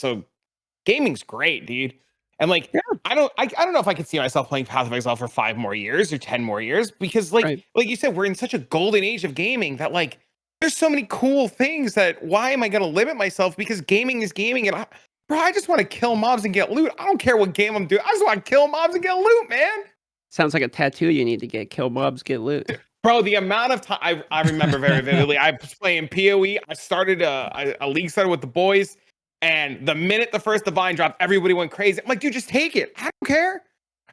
great, dude. And like I don't know if I could see myself playing Path of Exile for 5 more years or 10 more years, because like you said, we're in such a golden age of gaming that like there's so many cool things that why am I gonna limit myself? Because gaming is gaming, and I just want to kill mobs and get loot. I don't care what game I'm doing. I just want to kill mobs and get loot, man. Sounds like a tattoo you need to get. Kill mobs, get loot. Bro, the amount of time I remember very vividly. I was playing PoE. I started a league started with the boys, and the minute the first divine dropped, everybody went crazy. I'm like, dude, just take it. I don't care.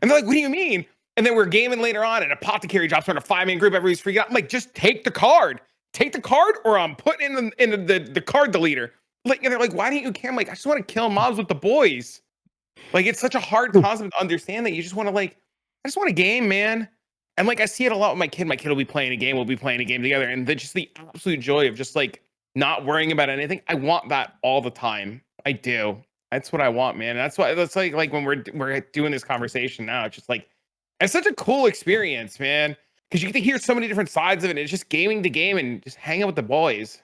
And they're like, what do you mean? And then we're gaming later on, and Apothecary drops on a 5-man group. Everybody's freaking out. I'm like, just take the card. Take the card, or I'm putting in the card deleter. Like, and they're like, why don't you care? I'm like, I just want to kill mobs with the boys. Like, it's such a hard concept to understand that you just want to I just want a game, man. And like I see it a lot with my kid. My kid will be playing a game, we'll be playing a game together, and just the absolute joy of just not worrying about anything. I want that all the time. I do. That's what I want, man. That's like when we're doing this conversation now. It's just it's such a cool experience, man. Because you get to hear so many different sides of it. It's just gaming to game and just hanging out with the boys.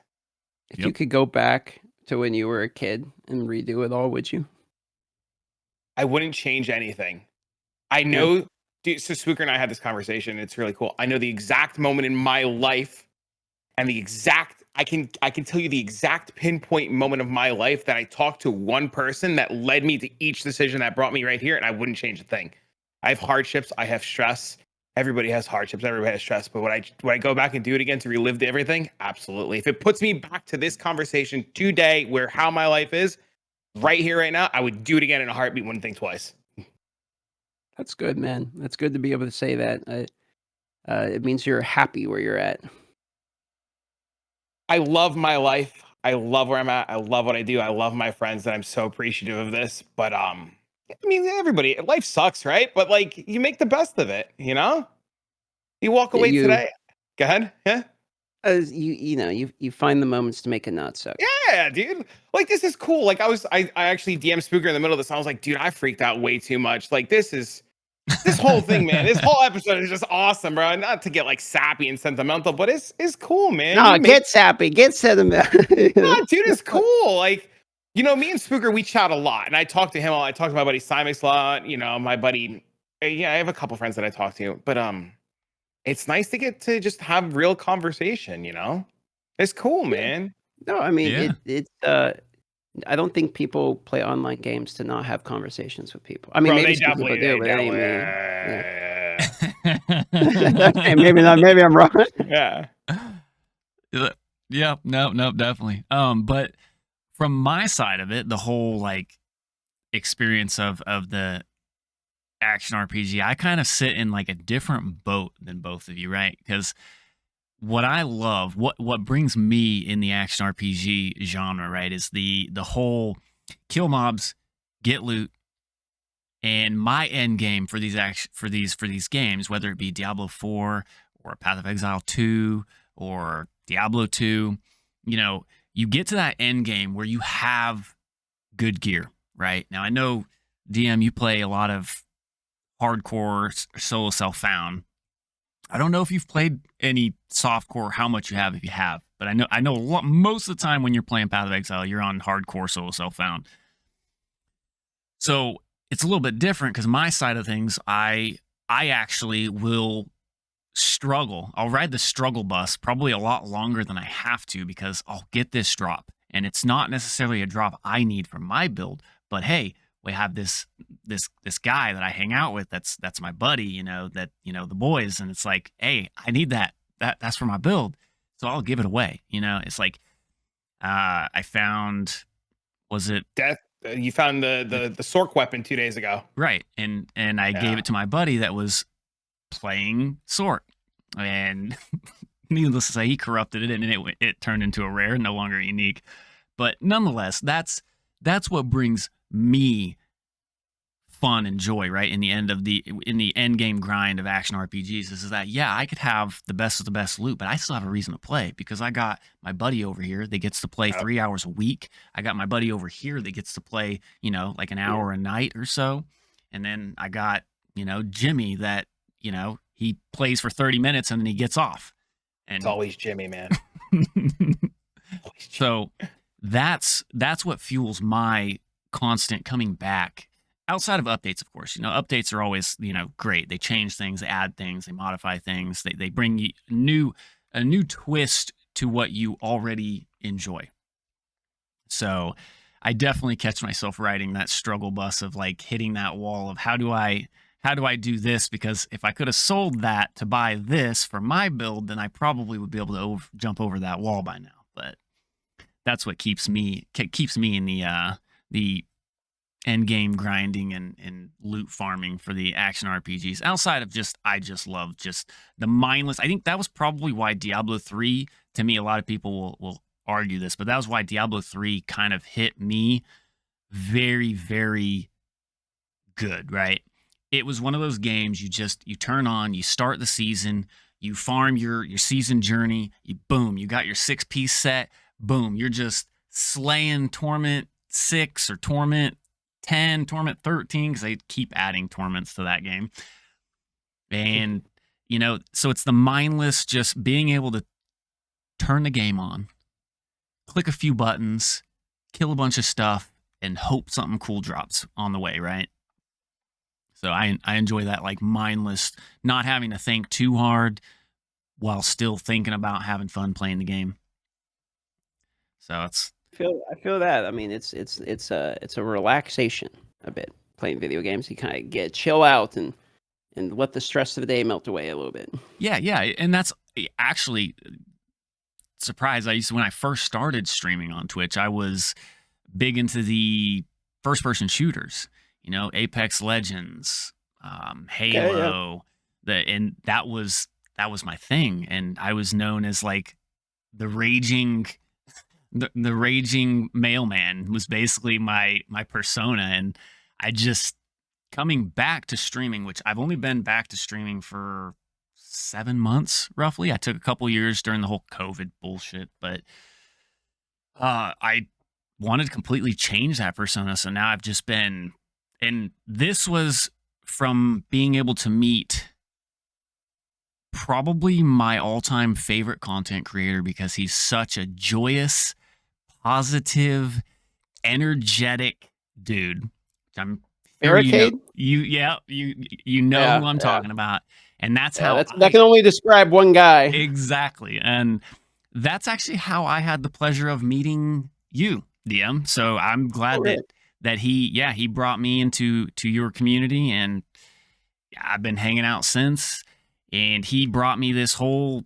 If you could go back to when you were a kid and redo it all, would you? I wouldn't change anything. I know. Dude, so Spooker and I had this conversation. It's really cool. I know the exact moment in my life, and I can tell you the exact pinpoint moment of my life that I talked to one person that led me to each decision that brought me right here, and I wouldn't change a thing. I have hardships. I have stress. Everybody has hardships. Everybody has stress. But would I go back and do it again to relive everything? Absolutely. If it puts me back to this conversation today, where how my life is right here, right now, I would do it again in a heartbeat. Wouldn't think twice. That's good, man. That's good to be able to say that. It means you're happy where you're at. I love my life. I love where I'm at. I love what I do. I love my friends, and I'm so appreciative of this. But I mean, everybody, life sucks, right? But you make the best of it, you know? You walk away today. Go ahead. Yeah. You find the moments to make it not suck. Yeah, dude. This is cool. I actually DM'd Spooker in the middle of this. I was like, dude, I freaked out way too much. This whole thing, man. This whole episode is just awesome, bro. Not to get sappy and sentimental, but it's cool, man. No, get sappy, get sentimental. No, dude, it's cool. Me and Spooker, we chat a lot, and I talk to him a lot. I talk to my buddy Simix a lot. My buddy. Yeah, I have a couple friends that I talk to, but it's nice to get to just have real conversation. It's cool, man. No, I mean it's. I don't think people play online games to not have conversations with people. I mean, maybe some people do, but hey, maybe not. Maybe I'm wrong. Yeah. Yeah. No, definitely. But from my side of it, the whole experience of the action RPG, I kind of sit in a different boat than both of you, right? Because what I love, what brings me in the action RPG genre, right, is the whole kill mobs, get loot, and my end game for these games, whether it be Diablo 4 or Path of Exile 2 or Diablo 2, you get to that end game where you have good gear, right? Now I know DM, you play a lot of hardcore solo self-found. I don't know if you've played any softcore, how much you have if you have, but I know most of the time when you're playing Path of Exile, you're on hardcore solo self-found. So it's a little bit different because my side of things, I actually will struggle. I'll ride the struggle bus probably a lot longer than I have to because I'll get this drop, and it's not necessarily a drop I need for my build, but hey, we have this guy that I hang out with. That's my buddy, the boys. And it's like, hey, I need that's for my build. So I'll give it away. It's I found, was it Death? You found the Sork weapon 2 days ago. Right. And I gave it to my buddy that was playing Sork, and needless to say, he corrupted it and it turned into a rare, no longer unique. But nonetheless, that's what brings me fun and joy, right? In the end game grind of action RPGs is that, yeah, I could have the best of the best loot, but I still have a reason to play because I got my buddy over here that gets to play 3 hours a week. I got my buddy over here that gets to play, an hour a night or so. And then I got, Jimmy that, he plays for 30 minutes and then he gets off. And it's always Jimmy, man. So that's what fuels my constant coming back, outside of updates, of course. Updates are always, great. They change things, they add things, they modify things, they bring you a new twist to what you already enjoy. So I definitely catch myself riding that struggle bus of hitting that wall of how do I how do I do this? Because if I could have sold that to buy this for my build, then I probably would be able to jump over that wall by now. But that's what keeps me in the end game grinding and loot farming for the action RPGs. Outside of I just love just the mindless. I think that was probably why Diablo 3, to me, a lot of people will argue this, but that was why Diablo 3 kind of hit me very, very good, right? It was one of those games you turn on, you start the season, you farm your season journey, you got your 6-piece set, boom, you're just slaying Torment 6 or Torment 10, Torment 13, because they keep adding torments to that game. And, so it's the mindless, just being able to turn the game on, click a few buttons, kill a bunch of stuff, and hope something cool drops on the way, right? So I enjoy that, like, mindless, not having to think too hard while still thinking about having fun playing the game. So it's... I feel that. I mean, it's a relaxation a bit playing video games. You kind of chill out and let the stress of the day melt away a little bit. Yeah, and that's actually surprised. When I first started streaming on Twitch, I was big into the first-person shooters. Apex Legends, Halo, and that was my thing, and I was known as like the raging mailman was basically my persona. And I just, coming back to streaming, which I've only been back to streaming for 7 months roughly. I took a couple years during the whole COVID bullshit, but I wanted to completely change that persona. So now I've just been, and this was from being able to meet probably my all-time favorite content creator, because he's such a joyous, positive, energetic dude. I'm Barricade? You know who I'm talking about. And that's how that can only describe one guy. Exactly. And that's actually how I had the pleasure of meeting you, DM. So I'm glad that he brought me into your community, and I've been hanging out since. And he brought me this whole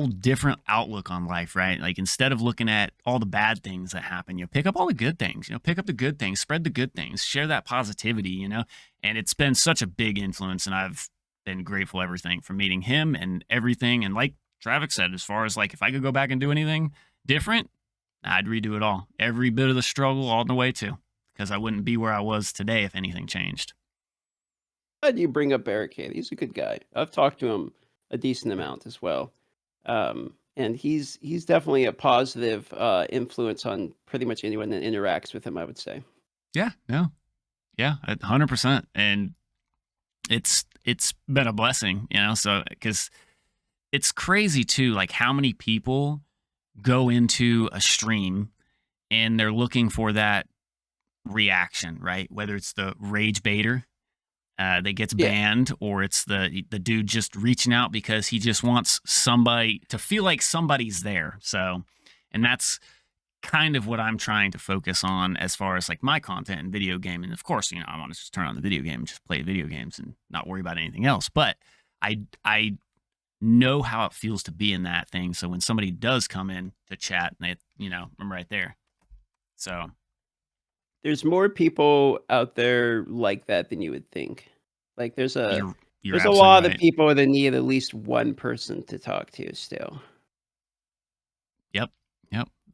different outlook on life, right? Like, instead of looking at all the bad things that happen, pick up all the good things, pick up the good things, spread the good things, share that positivity, and it's been such a big influence, and I've been grateful everything from meeting him and everything. And like Travis said, as far as like, if I could go back and do anything different, I'd redo it all. Every bit of the struggle all the way to, because I wouldn't be where I was today if anything changed. Glad you bring up Barricade. He's a good guy. I've talked to him a decent amount as well. And he's definitely a positive influence on pretty much anyone that interacts with him, I would say. Yeah, 100%. And it's been a blessing, so, because it's crazy too, like how many people go into a stream and they're looking for that reaction, right? Whether it's the rage baiter that gets banned, or it's the dude just reaching out because he just wants somebody to feel like somebody's there. So, and that's kind of what I'm trying to focus on as far as like my content and video game. And of course, I want to just turn on the video game and just play video games and not worry about anything else. But I know how it feels to be in that thing. So when somebody does come in to chat, and I'm right there. So there's more people out there like that than you would think. Like, there's a lot of people that need at least one person to talk to still. Yep,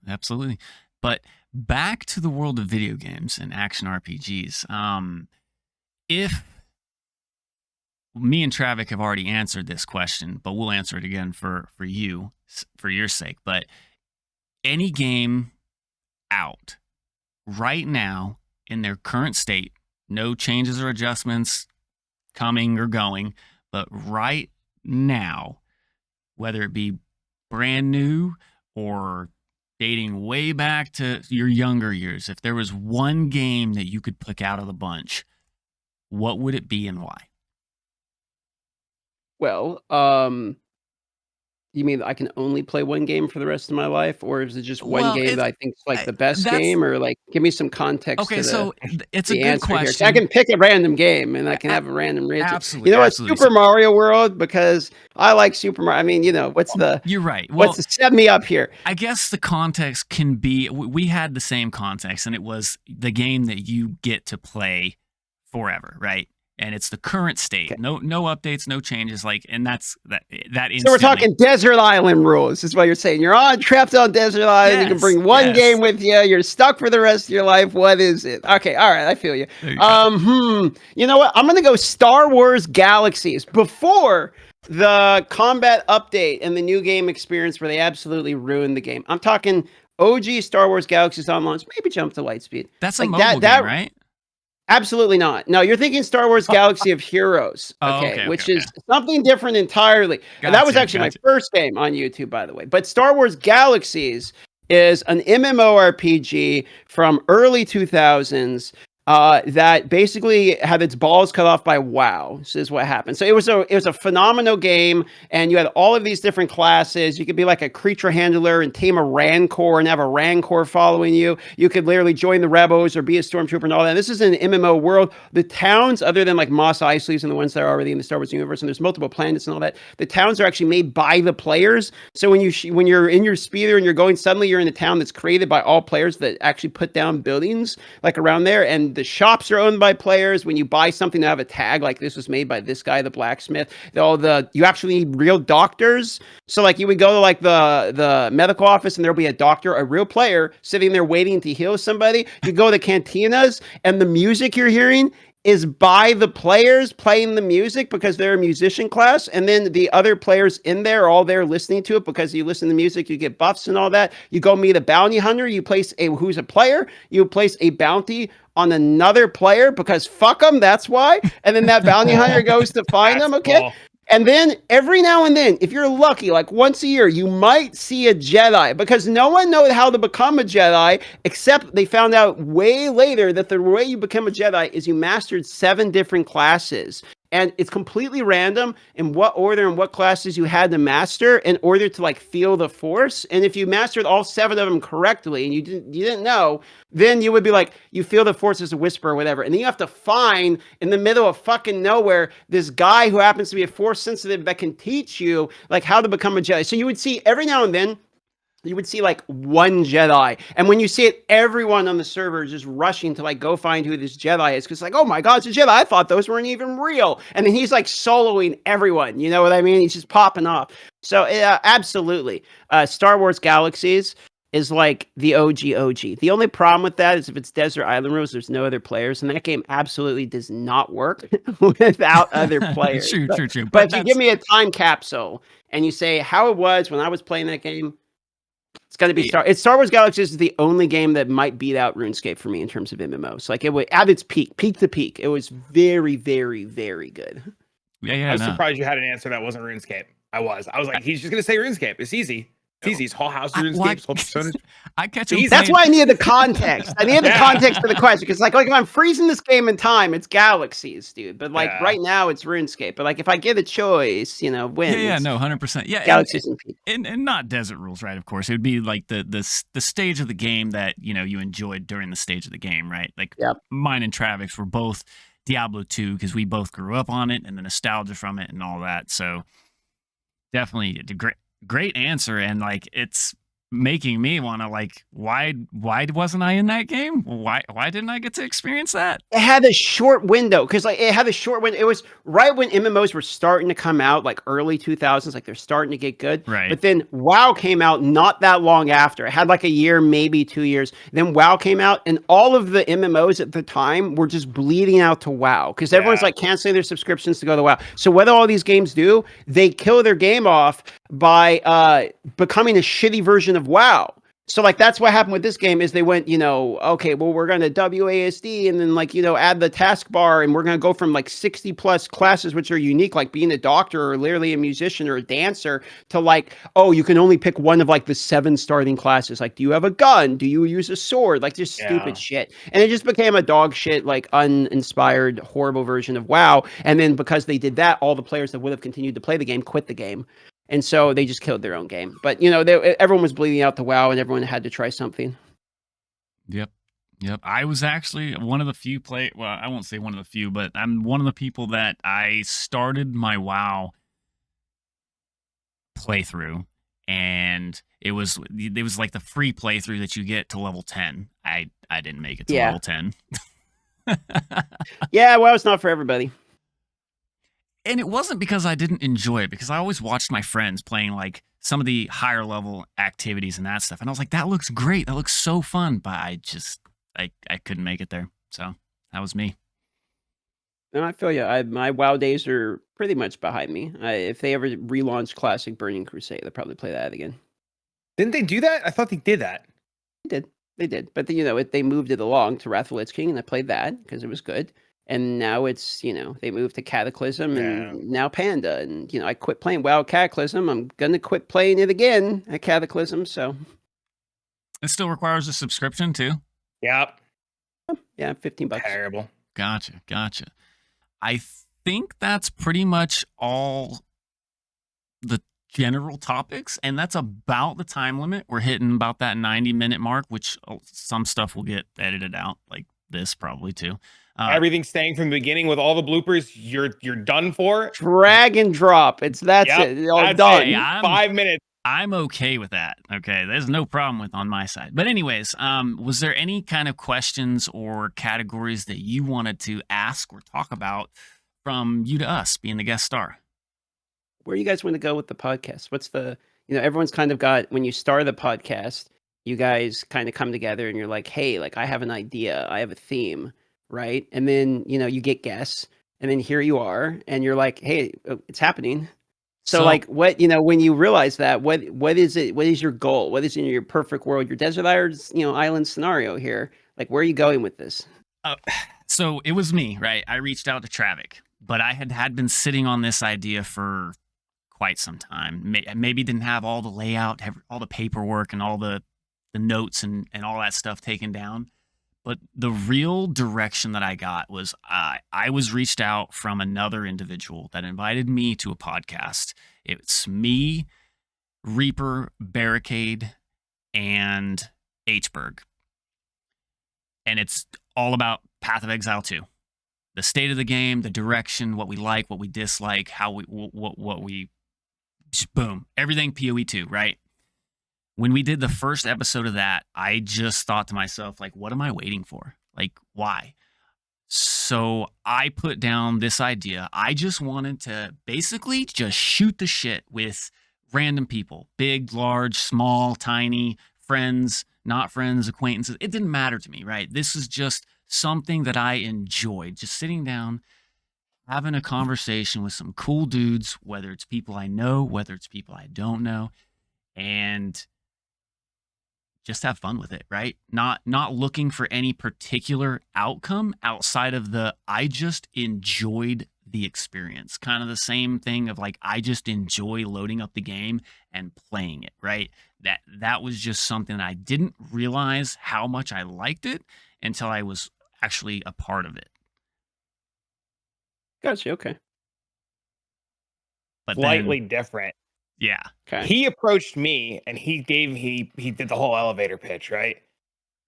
absolutely. But back to the world of video games and action RPGs. If me and Travic have already answered this question, but we'll answer it again for you, for your sake. But any game out right now in their current state, no changes or adjustments coming or going, but right now, whether it be brand new or dating way back to your younger years, if there was one game that you could pick out of the bunch, what would it be and why? Well, You mean I can only play one game for the rest of my life, or is it just one Well, game that I think is like the best game, or like give me some context okay. to So it's a the good answer here? 'Cause question. I can pick a random game and I Yeah, can have a random answer. absolutely, You know what? absolutely. Super So Mario World, because I like Super Mario. I mean, you're right. Well, what's the set me up here? I guess the context can be we had the same context, and it was the game that you get to play forever, right? And it's the current state. Okay. No updates, no changes. Like, and that's that instantly. So we're talking desert island rules, is what you're saying. You're trapped on desert island. You can bring one game with you. You're stuck for the rest of your life. What is it? Okay, all right, I feel you. There you go. You know what? I'm gonna go Star Wars Galaxies before the combat update and the new game experience where they absolutely ruined the game. I'm talking OG Star Wars Galaxies on launch. Maybe jump to Lightspeed. That's a Like mobile game, right? Absolutely not. No, you're thinking Star Wars Galaxy of Heroes, which is something different entirely. And that was actually my first game on YouTube, by the way. But Star Wars Galaxies is an MMORPG from early 2000s that basically had its balls cut off by WoW. This is what happened. So it was a phenomenal game, and you had all of these different classes. You could be like a creature handler and tame a Rancor and have a Rancor following you. You could literally join the rebels or be a stormtrooper and all that. And this is an MMO world. The towns, other than like Mos Eisley's and the ones that are already in the Star Wars universe, and there's multiple planets and all that, the towns are actually made by the players. So when you're in your speeder and you're going, suddenly you're in a town that's created by all players that actually put down buildings like around there, and the shops are owned by players. When you buy something to have a tag, like this was made by this guy, the blacksmith, you actually need real doctors. So like you would go to like the medical office and there'll be a doctor, a real player sitting there waiting to heal somebody. You go to cantinas and the music you're hearing is by the players playing the music because they're a musician class, and then the other players in there are all there listening to it because you listen to music, you get buffs and all that. You go meet a bounty hunter, who's a player, you place a bounty on another player because fuck them, that's why. And then that bounty hunter goes to find them, okay? Cool. And then every now and then, if you're lucky, like once a year, you might see a Jedi, because no one knows how to become a Jedi, except they found out way later that the way you become a Jedi is you mastered 7 different classes. And it's completely random in what order and what classes you had to master in order to like feel the Force. And if you mastered all 7 of them correctly and you didn't know, then you would be like, you feel the Force as a whisper or whatever. And then you have to find in the middle of fucking nowhere this guy who happens to be a Force sensitive that can teach you like how to become a Jedi. So you would see every now and then, you would see like one Jedi. And when you see it, everyone on the server is just rushing to like go find who this Jedi is. Cause like, oh my God, it's a Jedi. I thought those weren't even real. And then he's like soloing everyone. You know what I mean? He's just popping off. So absolutely. Star Wars Galaxies is like the OG. The only problem with that is if it's Desert Island rules, there's no other players. And that game absolutely does not work without other players. True. But if you give me a time capsule and you say how it was when I was playing that game, it's going to be Star Wars Galaxies is the only game that might beat out RuneScape for me in terms of MMOs. Like it was at its peak to peak. It was very, very, very good. Yeah. I was surprised you had an answer that wasn't RuneScape. I was like, he's just going to say RuneScape. It's easy. It's easy. It's whole house RuneScape. Whole percentage. I catch him. That's why I needed the context. I needed the context for the question, because like if I'm freezing this game in time, it's Galaxies, dude. But like right now, it's RuneScape. But like if I get a choice, win. Yeah, no, 100%. Yeah, Galaxies and not desert rules, right? Of course, it would be like the stage of the game that you enjoyed during the stage of the game, right? Like mine and Travis were both Diablo 2 because we both grew up on it and the nostalgia from it and all that. So definitely a great answer, and like it's making me want to like why wasn't I in that game? Why didn't I get to experience that? It had a short window because like it had a short window. It was right when MMOs were starting to come out, like early 2000s, like they're starting to get good. Right. But then WoW came out not that long after. It had like a year, maybe 2 years. Then WoW came out, and all of the MMOs at the time were just bleeding out to WoW because everyone's like canceling their subscriptions to go to WoW. So what do all these games do? They kill their game off by becoming a shitty version of WoW. So like that's what happened with this game is they went, okay, well we're going to WASD and then like, add the taskbar, and we're going to go from like 60 plus classes which are unique, like being a doctor or literally a musician or a dancer, to like, oh, you can only pick one of like the 7 starting classes. Like, do you have a gun? Do you use a sword? Like just stupid shit. And it just became a dog shit, like uninspired, horrible version of WoW. And then because they did that, all the players that would have continued to play the game quit the game. And so they just killed their own game. But everyone was bleeding out the WoW, and everyone had to try something. Yep. I was actually one of the few well, I won't say one of the few, but I'm one of the people that I started my WoW playthrough, and it was like the free playthrough that you get to level 10. I didn't make it to level 10. Yeah, WoW is not for everybody. And it wasn't because I didn't enjoy it, because I always watched my friends playing like some of the higher level activities and that stuff. And I was like, that looks great. That looks so fun. But I couldn't make it there. So that was me. No, I feel you. My WoW days are pretty much behind me. If they ever relaunch Classic Burning Crusade, they'll probably play that again. Didn't they do that? I thought they did that. They did. But they moved it along to Wrath of the Lich King, and I played that because it was good. And now it's, they moved to Cataclysm and now Panda. And, I quit playing WoW Cataclysm. I'm going to quit playing it again at Cataclysm. So it still requires a subscription too. Yep. Yeah, $15. Terrible. Gotcha. I think that's pretty much all the general topics, and that's about the time limit. We're hitting about that 90-minute mark, which some stuff will get edited out, like this probably too. Everything staying from the beginning with all the bloopers, you're done for. Drag and drop. That's it. All done. Hey, 5 minutes. I'm okay with that. Okay, there's no problem with on my side. But anyways, was there any kind of questions or categories that you wanted to ask or talk about from you to us, being the guest star? Where you guys want to go with the podcast? What's the, everyone's kind of got, when you start the podcast, you guys kind of come together and you're like, hey, like I have an idea, I have a theme, right? And then, you get guests, and then here you are, and you're like, hey, it's happening. So like what, when you realize that, what is it? What is your goal? What is in your perfect world, your desert island scenario here? Like, where are you going with this? So it was me, right? I reached out to Travic, but I had been sitting on this idea for quite some time. Maybe didn't have all the layout, have all the paperwork and all the notes and all that stuff taken down. But the real direction that I got was I was reached out from another individual that invited me to a podcast. It's me, Reaper, Barricade, and Hberg. And it's all about Path of Exile 2. The state of the game, the direction, what we like, what we dislike, how what we just boom, everything PoE 2, right? When we did the first episode of that, I just thought to myself, like, what am I waiting for? Like, why? So I put down this idea. I just wanted to basically just shoot the shit with random people, big, large, small, tiny, friends, not friends, acquaintances. It didn't matter to me, right? This is just something that I enjoyed, just sitting down, having a conversation with some cool dudes, whether it's people I know, whether it's people I don't know, and just have fun with it, right? Not looking for any particular outcome outside of I just enjoyed the experience. Kind of the same thing of like, I just enjoy loading up the game and playing it, right? That was just something that I didn't realize how much I liked it until I was actually a part of it. Gotcha. Okay. But slightly different. Yeah. Okay. He approached me and he did the whole elevator pitch, right?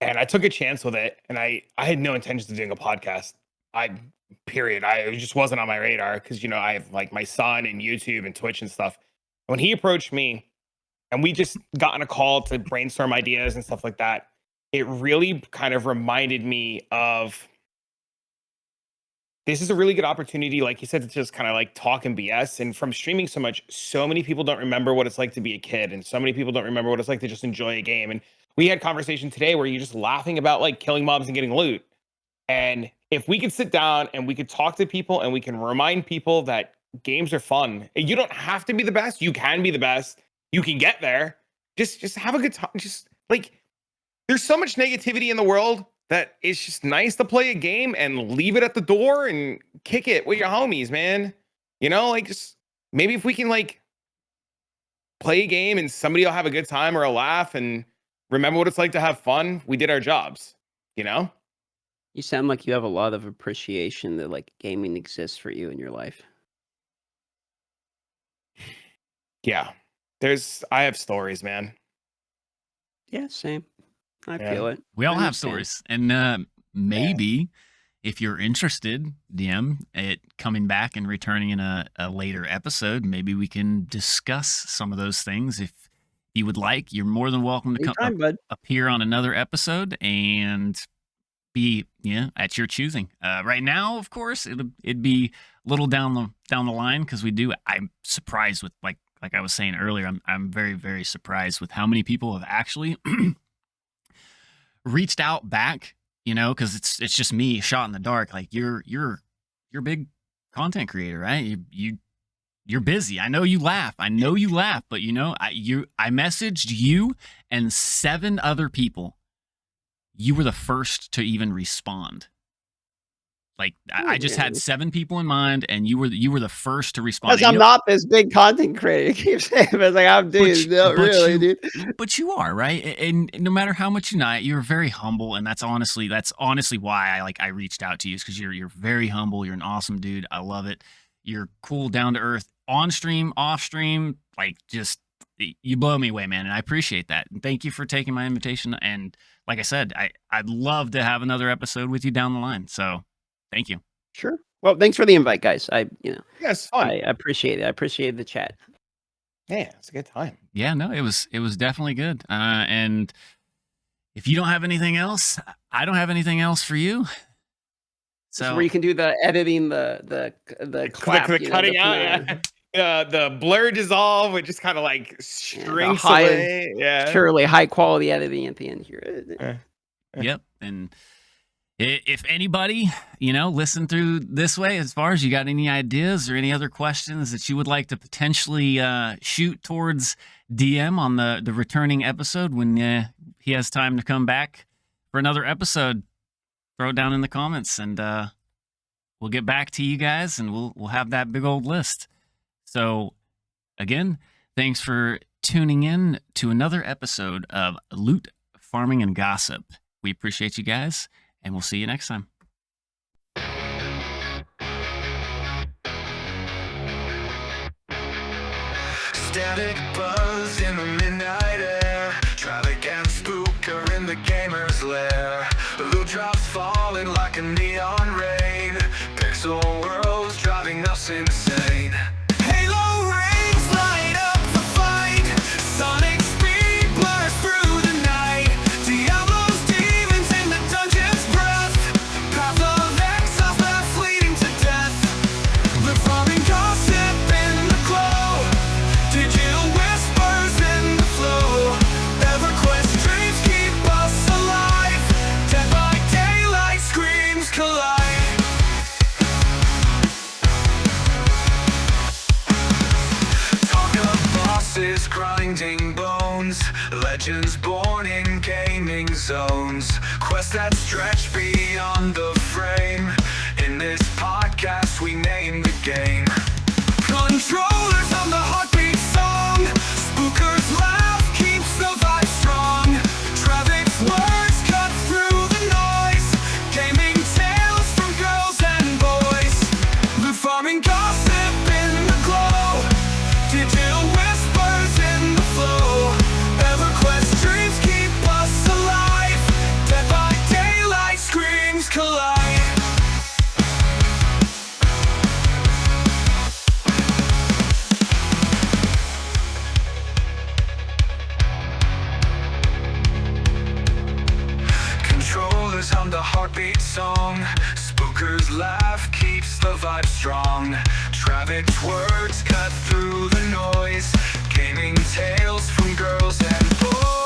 And I took a chance with it, and I had no intentions of doing a podcast. It just wasn't on my radar because I have like my son and YouTube and Twitch and stuff. When he approached me and we just got on a call to brainstorm ideas and stuff like that, it really kind of reminded me of, this is a really good opportunity, like you said, to just kind of like talk and BS. And from streaming so much, so many people don't remember what it's like to be a kid, and so many people don't remember what it's like to just enjoy a game. And we had conversation today where you're just laughing about like killing mobs and getting loot. And if we could sit down and we could talk to people and we can remind people that games are fun, you don't have to be the best. You can be the best. You can get there. Just have a good time. Just like, there's so much negativity in the world that it's just nice to play a game and leave it at the door and kick it with your homies, man. Like, just maybe if we can like play a game and somebody will have a good time or a laugh and remember what it's like to have fun, we did our jobs, You sound like you have a lot of appreciation that like gaming exists for you in your life. Yeah. I have stories, man. Yeah, same. I Yeah. feel it. We all I have understand. stories, and maybe if you're interested, DM, it coming back and returning in a later episode, maybe we can discuss some of those things. If you would like, you're more than welcome to come Anytime, bud. appear on another episode and be at your choosing. Right now, of course, it'd be a little down the line because I'm surprised with like I was saying earlier. I'm very, very surprised with how many people have actually reached out back. Because it's just me, shot in the dark. Like you're a big content creator, right? You're busy. I know you laugh, but I messaged you and 7 other people. You were the first to even respond. Like I just had 7 people in mind, and you were the first to respond. Because I'm not this big content creator. You keep saying, but it's like, I'm dude, dude. But you are, right? And no matter how much you're very humble, and that's honestly why I reached out to you, is because you're very humble. You're an awesome dude. I love it. You're cool, down to earth, on stream, off stream, like just you blow me away, man. And I appreciate that. And thank you for taking my invitation. And like I said, I'd love to have another episode with you down the line. So thank you. Sure. Well, thanks for the invite, guys. Yeah, it's fun. I appreciate it. I appreciate the chat. Yeah, it's a good time. Yeah, no, it was definitely good. And if you don't have anything else, I don't have anything else for you. So where you can do the editing, the clap, the cutting out, the blur dissolve, which just kind of like shrinks away. Yeah, surely high quality editing at the end here. Yep. And if anybody, listen through this way, as far as you got any ideas or any other questions that you would like to potentially shoot towards DM on the returning episode when he has time to come back for another episode, throw it down in the comments, and we'll get back to you guys, and we'll have that big old list. So again, thanks for tuning in to another episode of Loot, Farming, and Gossip. We appreciate you guys, and we'll see you next time. Static buzz in the midnight air. Traffic and spooker in the gamer's lair. Loot drops falling like a neon rain. Pixel worlds driving us insane. Halo rings light up the fight. Sonic speed blurs through the night. Diablo's demons in the dungeon's breath. Path of exile paths leading to death. Live farming gossip in the glow. Digital whispers in the flow. EverQuest dreams keep us alive. Dead by daylight screams collide. Talk of bosses grinding bones. Legends born in gaming zones. Quests that stretch beyond the frame. In this podcast we name the game. Controllers on the heartbeat song. Spookers laugh keeps the vibe strong. Travic's words cut through the noise. Gaming tales from girls and boys. Loot farming gossip in the glow. Digital whispers in the flow. EverQuest dreams keep us alive. Dead by daylight screams collide. Controllers hum the heartbeat song. Spookers laugh keeps the vibe strong. Travic's words cut through the noise. Gaming tales from girls and boys.